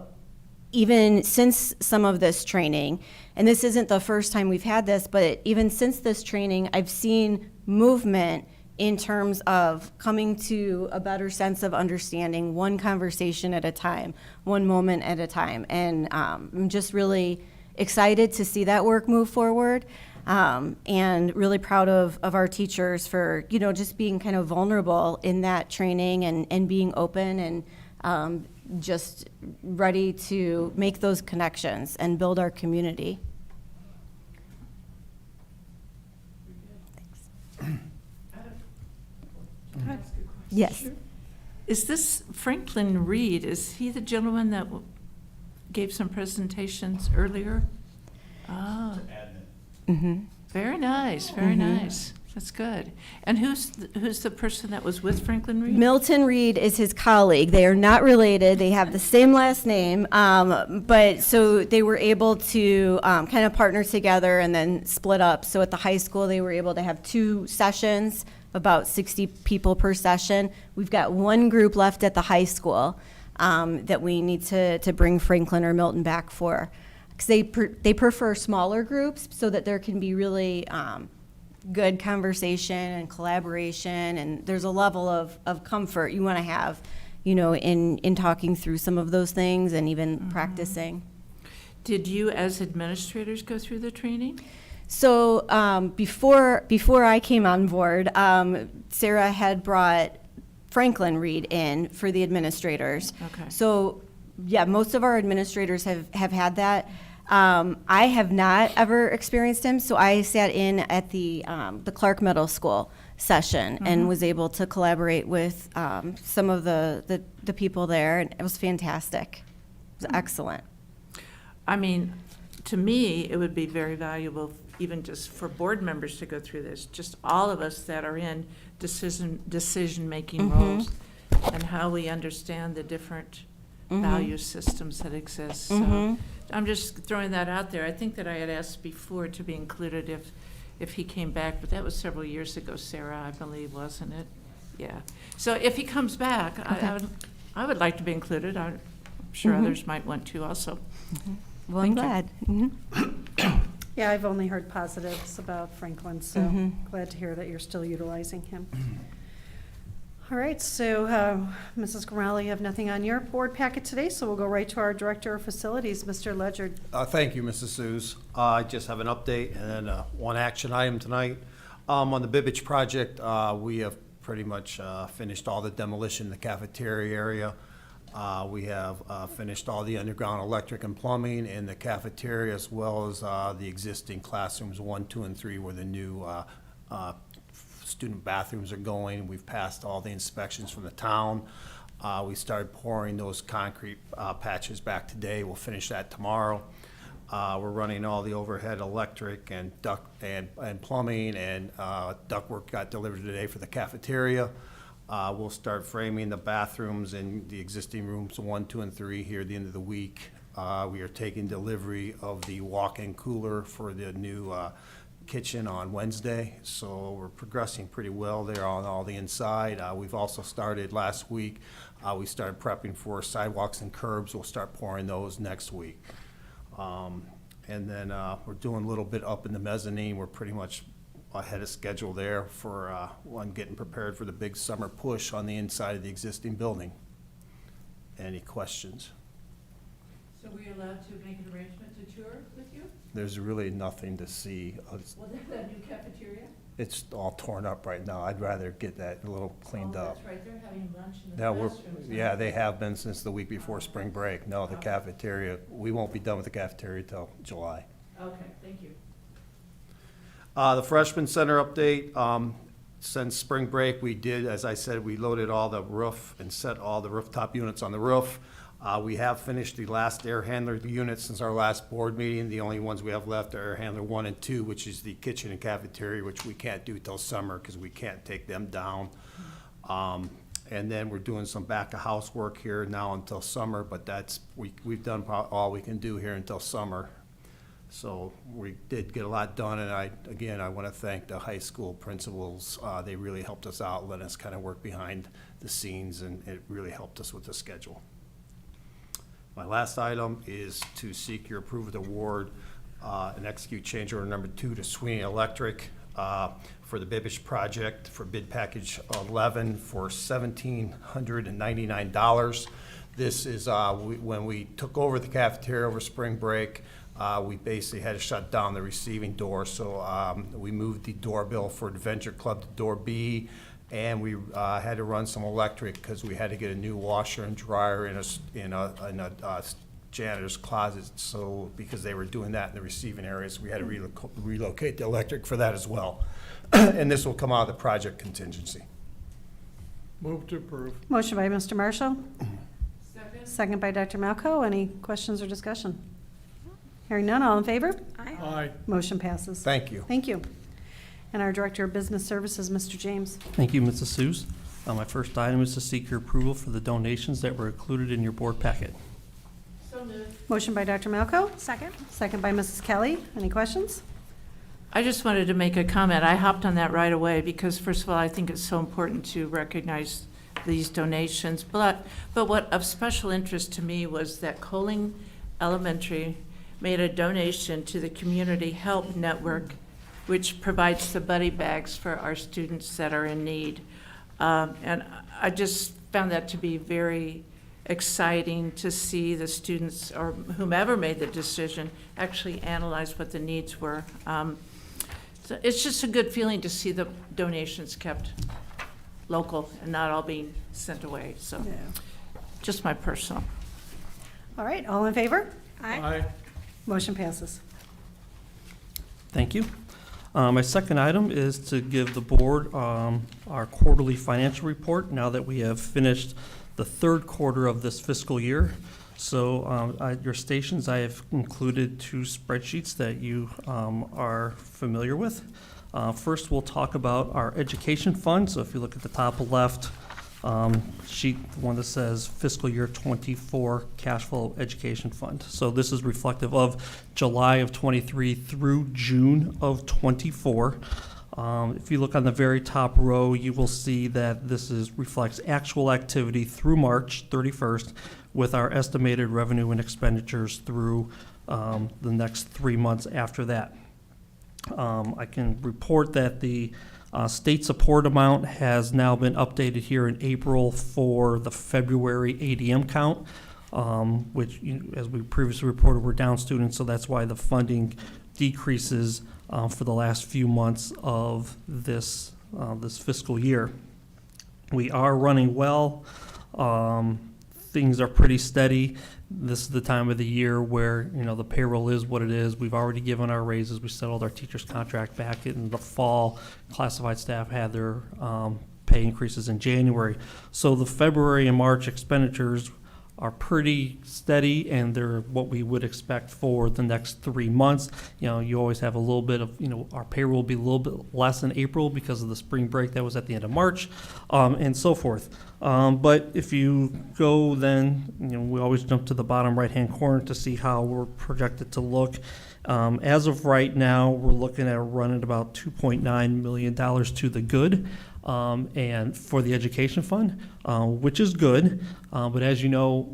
even since some of this training, and this isn't the first time we've had this, but even since this training, I've seen movement in terms of coming to a better sense of understanding, one conversation at a time, one moment at a time. And I'm just really excited to see that work move forward, and really proud of our teachers for, you know, just being kind of vulnerable in that training and being open and just ready to make those connections and build our community. Yes. Is this Franklin Reed? Is he the gentleman that gave some presentations earlier? Oh. Mm-hmm. Very nice, very nice. That's good. And who's the person that was with Franklin Reed? Milton Reed is his colleague. They are not related. They have the same last name, but so they were able to kind of partner together and then split up. So at the high school, they were able to have 2 sessions, about 60 people per session. We've got 1 group left at the high school that we need to bring Franklin or Milton back for, because they prefer smaller groups so that there can be really good conversation and collaboration, and there's a level of comfort you want to have, you know, in talking through some of those things and even practicing. Did you, as administrators, go through the training? So before I came on board, Sarah had brought Franklin Reed in for the administrators. Okay. So yeah, most of our administrators have had that. I have not ever experienced him, so I sat in at the Clark Middle School session and was able to collaborate with some of the people there, and it was fantastic. It was excellent. I mean, to me, it would be very valuable, even just for board members to go through this, just all of us that are in decision-making roles, and how we understand the different value systems that exist. So I'm just throwing that out there. I think that I had asked before to be included if he came back, but that was several years ago, Sarah, I believe, wasn't it? Yeah. So if he comes back, I would like to be included. I'm sure others might want to also. Well, I'm glad. Yeah, I've only heard positives about Franklin, so glad to hear that you're still utilizing him. All right, so Mrs. Gormley, you have nothing on your board packet today, so we'll go right to our Director of Facilities, Mr. Ledger. Thank you, Mrs. Suze. I just have an update and then one action item tonight. On the Bibbage project, we have pretty much finished all the demolition in the cafeteria area. We have finished all the underground electric and plumbing in the cafeteria, as well as the existing classrooms 1, 2, and 3, where the new student bathrooms are going. We've passed all the inspections from the town. We started pouring those concrete patches back today. We'll finish that tomorrow. We're running all the overhead electric and duct and plumbing, and ductwork got delivered today for the cafeteria. We'll start framing the bathrooms in the existing rooms 1, 2, and 3 here at the end of the week. We are taking delivery of the walk-in cooler for the new kitchen on Wednesday, so we're progressing pretty well there on all the inside. We've also started last week, we started prepping for sidewalks and curbs. We'll start pouring those next week. And then we're doing a little bit up in the mezzanine. We're pretty much ahead of schedule there for getting prepared for the big summer push on the inside of the existing building. Any questions? So we're allowed to make an arrangement to tour with you? There's really nothing to see. Well, there's that new cafeteria? It's all torn up right now. I'd rather get that a little cleaned up. That's right, they're having lunch in the Yeah, classrooms. yeah, they have been since the week before spring break. No, the cafeteria, we won't be done with the cafeteria till July. Okay, thank you. The freshman center update, since spring break, we did, as I said, we loaded all the roof and set all the rooftop units on the roof. We have finished the last air handler units since our last board meeting. The only ones we have left are air handler 1 and 2, which is the kitchen and cafeteria, which we can't do till summer because we can't take them down. And then we're doing some back of house work here now until summer, but that's, we've done all we can do here until summer. So we did get a lot done, and I want to thank the high school principals. They really helped us out, let us kind of work behind the scenes, and it really helped us with the schedule. My last item is to seek your approval to award and execute change order number 2 to Sweeney Electric for the Bibish project for bid package 11 for $1,799. This is when we took over the cafeteria over spring break. We basically had to shut down the receiving door, so we moved the doorbell for Adventure Club to door B, and we had to run some electric because we had to get a new washer and dryer in a janitor's closet. So because they were doing that in the receiving areas, we had to relocate the electric for that as well. And this will come out of the project contingency. Move to approve. Motion by Mr. Marshall, Second? second by Dr. Malco. Any questions or discussion? Hearing none, all in favor? Aye. Motion passes. Thank you. Thank you. And our Director of Business Services, Mr. James. Thank you, Mrs. Seuss. My first item is to seek your approval for the donations that were included in your board packet. So moved. Motion by Dr. Malco. Second. Second by Mrs. Kelly. Any questions? I just wanted to make a comment. I hopped on that right away because, first of all, I think it's so important to recognize these donations. But what of special interest to me was that Coling Elementary made a donation to the Community Help Network, which provides the buddy bags for our students that are in need. And I just found that to be very exciting to see the students, or whomever made the decision, actually analyze what the needs were. So it's just a good feeling to see the donations kept local and not all being sent away. So just my personal. All right, all in favor? Aye. Motion passes. Thank you. My second item is to give the board our quarterly financial report now that we have finished the third quarter of this fiscal year. So at your stations, I have included 2 spreadsheets that you are familiar with. First, we'll talk about our education fund. So if you look at the top left sheet, the one that says fiscal year 24 cash flow education fund. So this is reflective of July of 23 through June of 24. If you look on the very top row, you will see that this reflects actual activity through March 31st with our estimated revenue and expenditures through the next 3 months after that. I can report that the state support amount has now been updated here in April for the February ADM count, which, as we previously reported, we're down students, so that's why the funding decreases for the last few months of this fiscal year. We are running well. things are pretty steady. This is the time of the year where, you know, the payroll is what it is. We've already given our raises. We settled our teachers' contract back in the fall. Classified staff had their pay increases in January. So the February and March expenditures are pretty steady, and they're what we would expect for the next 3 months. You know, you always have a little bit of, you know, our payroll will be a little bit less in April because of the spring break that was at the end of March, and so forth. But if you go then, you know, we always jump to the bottom right-hand corner to see how we're projected to look. As of right now, we're looking at running about $2.9 million to the good. And for the education fund, which is good. But as you know,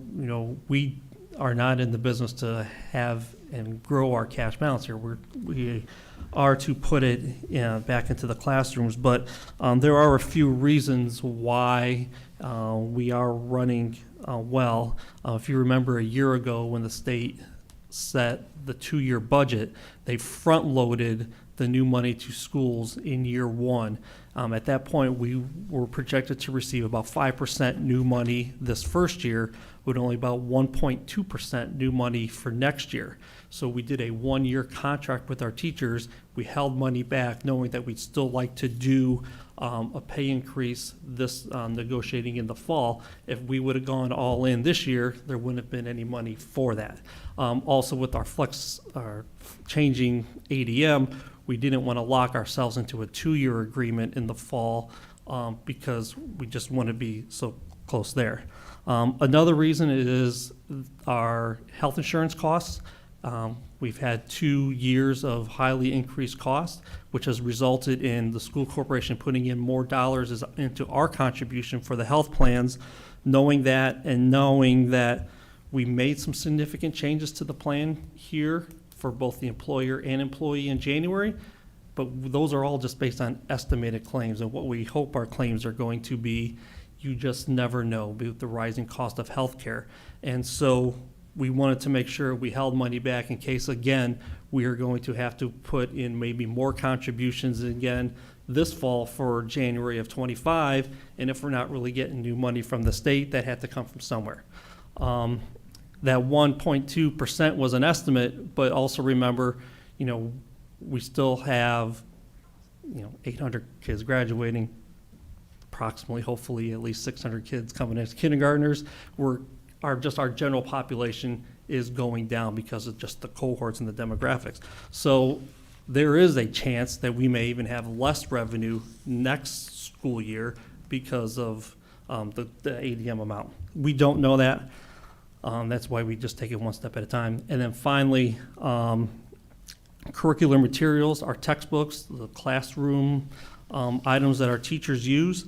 we are not in the business to have and grow our cash balance here. We are to put it back into the classrooms. But there are a few reasons why we are running well. If you remember a year ago when the state set the 2-year budget, they front-loaded the new money to schools in year one. At that point, we were projected to receive about 5% new money this first year, with only about 1.2% new money for next year. So we did a 1-year contract with our teachers. We held money back, knowing that we'd still like to do a pay increase this negotiating in the fall. If we would have gone all in this year, there wouldn't have been any money for that. Also, with our changing ADM, we didn't want to lock ourselves into a 2-year agreement in the fall because we just want to be so close there. Another reason is our health insurance costs. We've had 2 years of highly increased costs, which has resulted in the school corporation putting in more dollars into our contribution for the health plans. Knowing that, and knowing that we made some significant changes to the plan here for both the employer and employee in January, but those are all just based on estimated claims and what we hope our claims are going to be. You just never know with the rising cost of healthcare. And so we wanted to make sure we held money back in case, again, we are going to have to put in maybe more contributions again this fall for January of 25. And if we're not really getting new money from the state, that had to come from somewhere. That 1.2% was an estimate, but also remember, we still have, 800 kids graduating, approximately, hopefully, at least 600 kids coming as kindergartners. Our general population is going down because of just the cohorts and the demographics. So there is a chance that we may even have less revenue next school year because of the ADM amount. We don't know that. That's why we just take it one step at a time. And then finally, curricular materials, our textbooks, the classroom items that our teachers use.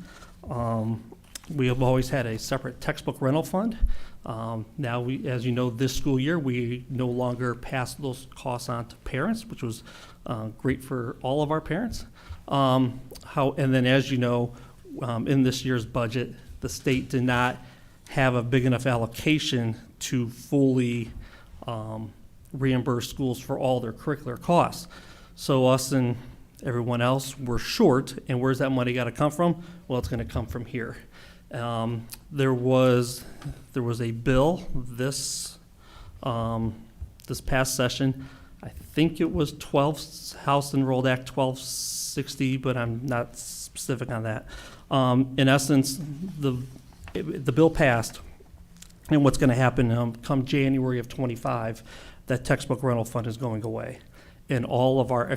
We have always had a separate textbook rental fund. Now, as you know, this school year, we no longer pass those costs on to parents, which was great for all of our parents. And then, as you know, in this year's budget, the state did not have a big enough allocation to fully reimburse schools for all their curricular costs. So us and everyone else were short, and where's that money got to come from? Well, it's going to come from here. There was a bill this past session. I think it was House Enrolled Act 1260, but I'm not specific on that. In essence, the bill passed, and what's going to happen come January of 25, that textbook rental fund is going away, and all of our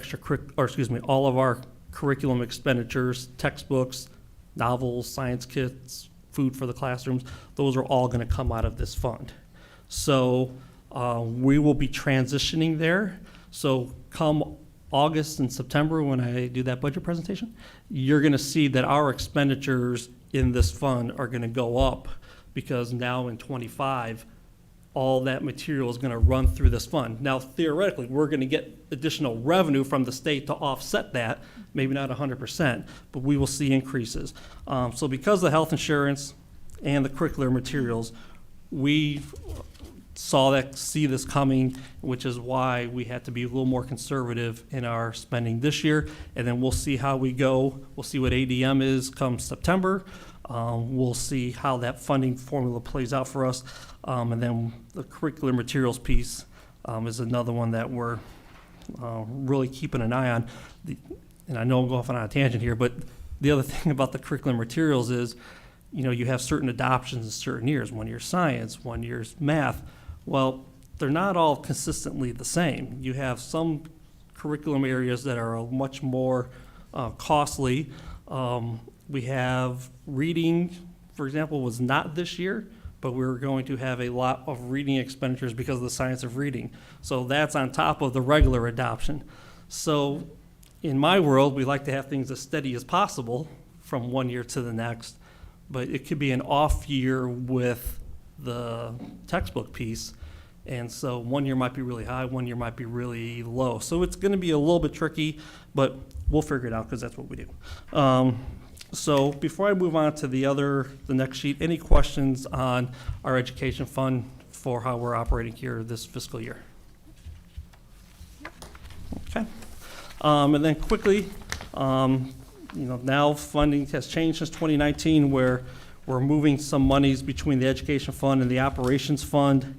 all of our curriculum expenditures, textbooks, novels, science kits, food for the classrooms, those are all going to come out of this fund. So we will be transitioning there. So come August and September, when I do that budget presentation, you're going to see that our expenditures in this fund are going to go up, because now in 25, all that material is going to run through this fund. Now, theoretically, we're going to get additional revenue from the state to offset that, maybe not 100%, but we will see increases. So because of the health insurance and the curricular materials, we see this coming, which is why we had to be a little more conservative in our spending this year, and then we'll see how we go. We'll see what ADM is come September. We'll see how that funding formula plays out for us. And then the curricular materials piece is another one that we're really keeping an eye on. And I know I'm going off on a tangent here, but the other thing about the curriculum materials is, you have certain adoptions in certain years. 1 year science, 1 year's math. Well, they're not all consistently the same. You have some curriculum areas that are much more costly. We have reading, for example, was not this year, but we're going to have a lot of reading expenditures because of the science of reading. So that's on top of the regular adoption. So in my world, we like to have things as steady as possible from 1 year to the next, but it could be an off year with the textbook piece. And so 1 year might be really high, 1 year might be really low. So it's going to be a little bit tricky, but we'll figure it out because that's what we do. So before I move on to the next sheet, any questions on our education fund for how we're operating here this fiscal year? Okay. And then quickly, now funding has changed since 2019, where we're moving some monies between the education fund and the operations fund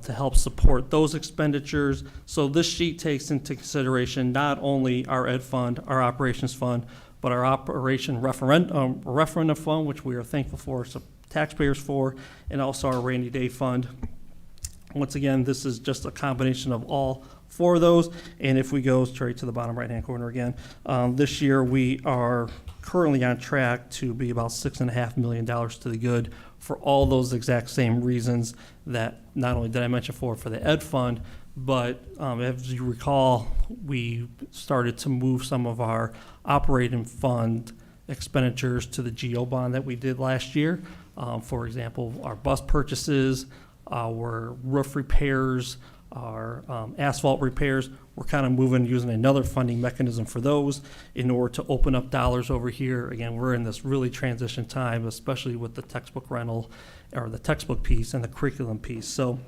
to help support those expenditures. So this sheet takes into consideration not only our ed fund, our operations fund, but our operation referendum fund, which we are thankful for, so taxpayers for, and also our rainy day fund. Once again, this is just a combination of all four of those. And if we go straight to the bottom right-hand corner again, this year we are currently on track to be about $6.5 million to the good for all those exact same reasons that not only did I mention for the ed fund, but as you recall, we started to move some of our operating fund expenditures to the GO bond that we did last year. For example, our bus purchases, our roof repairs, our asphalt repairs. We're kind of moving using another funding mechanism for those in order to open up dollars over here. Again, we're in this really transition time, especially with the textbook rental or the textbook piece and the curriculum piece. So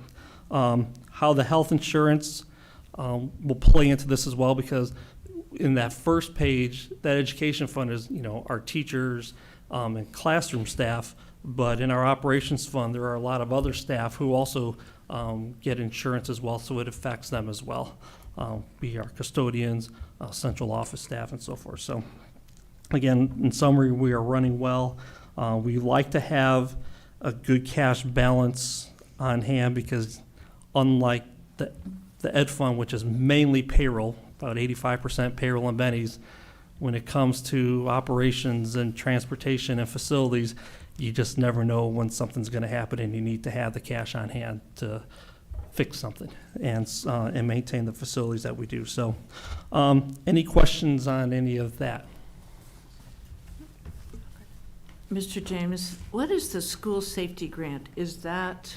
how the health insurance will play into this as well, because in that first page, that education fund is, our teachers and classroom staff, but in our operations fund, there are a lot of other staff who also get insurance as well, so it affects them as well, be our custodians, central office staff, and so forth. So again, in summary, we are running well. We like to have a good cash balance on hand because unlike the ed fund, which is mainly payroll, about 85% payroll and bennies, when it comes to operations and transportation and facilities, you just never know when something's going to happen, and you need to have the cash on hand to fix something and maintain the facilities that we do. So any questions on any of that? Mr. James, what is the school safety grant? Is that,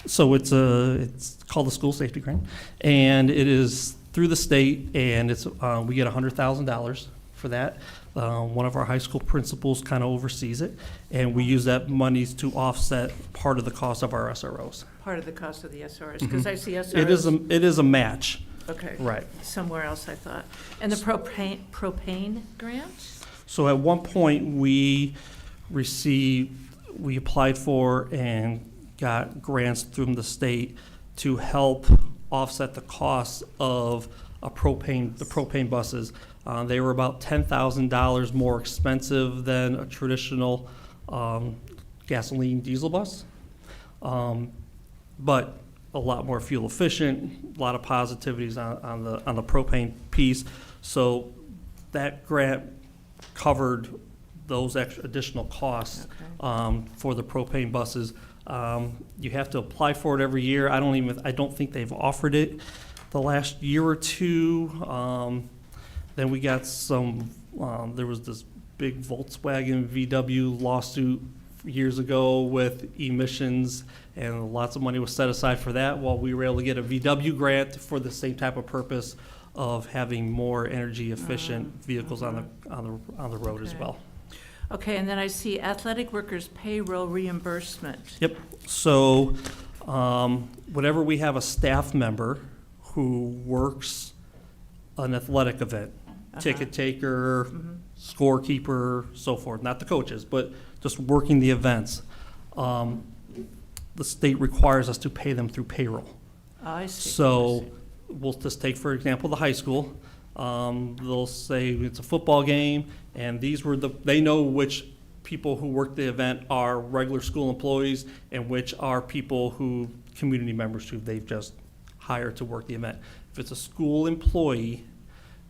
So it's called the school safety grant, and it is through the state, and it's we get $100,000 for that. One of our high school principals kind of oversees it, and we use that monies to offset part of the cost of our SROs. part of the cost of the SROs? Because I see SROs. It is a match. Okay. Right. Somewhere else, I thought. And the propane grant? So at one point, we applied for and got grants through the state to help offset the cost of the propane buses. They were about $10,000 more expensive than a traditional gasoline diesel bus, but a lot more fuel efficient, a lot of positivities on the propane piece. So that grant covered those additional costs for the propane buses. You have to apply for it every year. I don't think they've offered it the last year or two. Then we got there was this big Volkswagen VW lawsuit years ago with emissions, and lots of money was set aside for that. While we were able to get a VW grant for the same type of purpose of having more energy efficient vehicles on the road as well. Okay, and then I see athletic workers payroll reimbursement. Yep. So whenever we have a staff member who works an athletic event, ticket taker, scorekeeper, so forth, not the coaches, but just working the events. The state requires us to pay them through payroll. I see. So we'll just take, for example, the high school. They'll say it's a football game, and they know which people who work the event are regular school employees and which are people community members who they've just hired to work the event. If it's a school employee,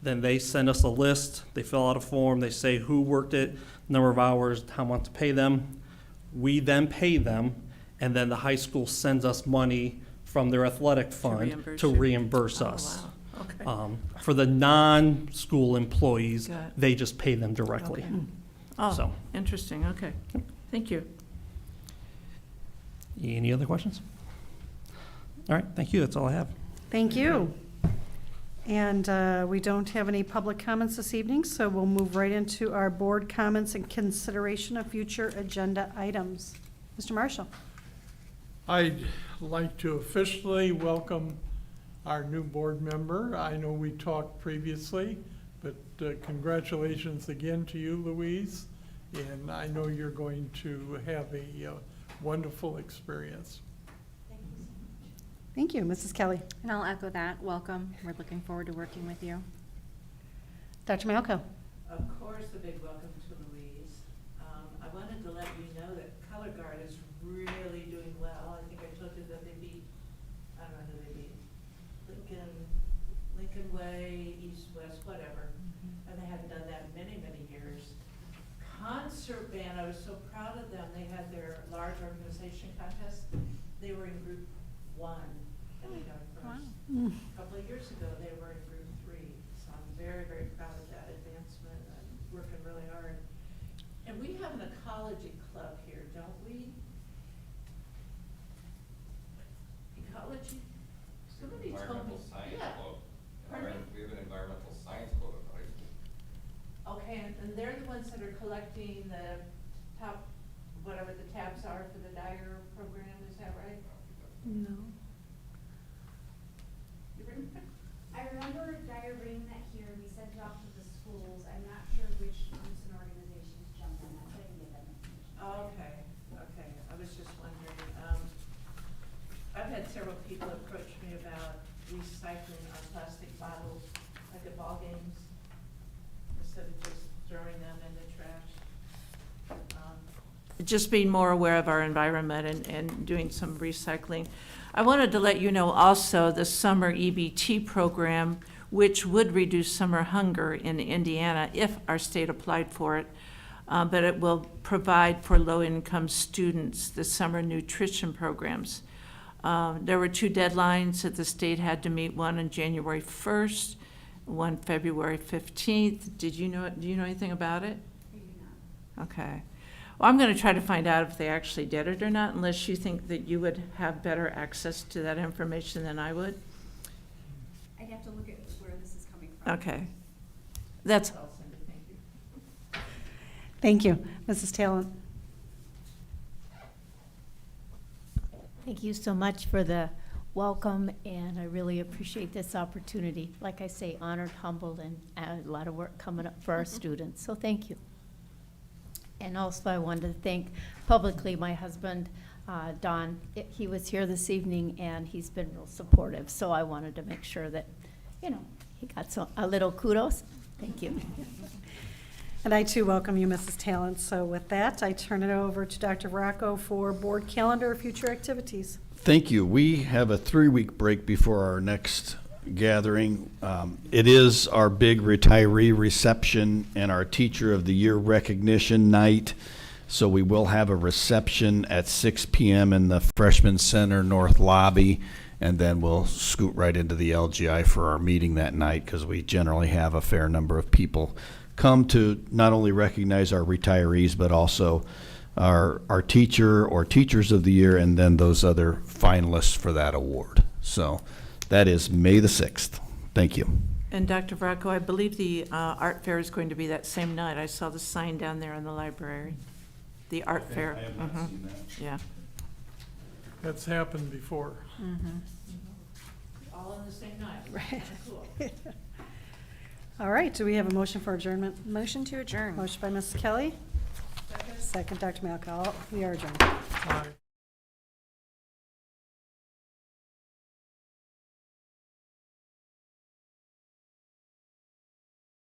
then they send us a list, they fill out a form, they say who worked it, number of hours, how much to pay them. We then pay them, and then the high school sends us money from their athletic fund to reimburse us. Oh, wow. Okay. For the non-school employees, Got it. they just pay them directly. Okay. Oh, So. interesting, okay. Thank you. Any other questions? All right, thank you, that's all I have. Thank you. And we don't have any public comments this evening, so we'll move right into our board comments and consideration of future agenda items. Mr. Marshall. I'd like to officially welcome our new board member. I know we talked previously, but congratulations again to you, Louise. And I know you're going to have a wonderful experience. Thank you, Mrs. Kelly. And I'll echo that. Welcome. We're looking forward to working with you. Dr. Malco. Of course, a big welcome to Louise. I wanted to let you know that Color Guard is really doing well. I think I told you that they beat, I don't know who they beat, Lincoln Way, East, West, whatever. And they hadn't done that in many, many years. Concert band, I was so proud of them. They had their large organization contest. They were in group 1. And they got first. A couple of years ago, they were in group 3. So I'm very, very proud of that advancement and working really hard. And we have an ecology club here, don't we? Ecology? Somebody told me. Environmental Science Yeah. Club. Pardon me? We have an environmental science club at the high school. Okay, and they're the ones that are collecting the top, whatever the tabs are for the Dyer program, is that right? No. You remember? I remember Dyer bringing that here, we sent it off to the schools, I'm not sure which groups and organizations jumped on that, so I can get that information. Okay, okay, I was just wondering, I've had several people approach me about recycling our plastic bottles, like at ball games, instead of just throwing them in the trash. Just being more aware of our environment and doing some recycling. I wanted to let you know also the summer EBT program, which would reduce summer hunger in Indiana if our state applied for it. But it will provide for low-income students the summer nutrition programs. There were 2 deadlines that the state had to meet, one on January 1st, one February 15th. Do you know anything about it? I do not. Okay. Well, I'm going to try to find out if they actually did it or not, unless you think that you would have better access to that information than I would. I'd have to look at where this is coming from. Okay. That's all, Cindy. Thank you. Thank you. Mrs. Talon. Thank you so much for the welcome, and I really appreciate this opportunity. Like I say, honored, humbled, and a lot of work coming up for our students, so thank you. And also, I wanted to thank publicly my husband, Don. He was here this evening, and he's been real supportive, so I wanted to make sure that, he got a little kudos. Thank you. And I too welcome you, Mrs. Talent. So with that, I turn it over to Dr. Rocco for board calendar future activities. Thank you. We have a 3-week break before our next gathering. It is our big retiree reception and our Teacher of the Year recognition night. So we will have a reception at 6 p.m. in the Freshman Center North Lobby, and then we'll scoot right into the LGI for our meeting that night, because we generally have a fair number of people come to not only recognize our retirees, but also our teacher or Teachers of the Year, and then those other finalists for that award. So that is May the 6th. Thank you. And Dr. Vracko, I believe the art fair is going to be that same night. I saw the sign down there in the library. The art fair. I have not seen that. Yeah. That's happened before. All on the same night. Right. Cool. All right, do we have a motion for adjournment? Motion to adjourn. Motion by Mrs. Kelly. Second, Dr. Malka. We are adjourned. Aye.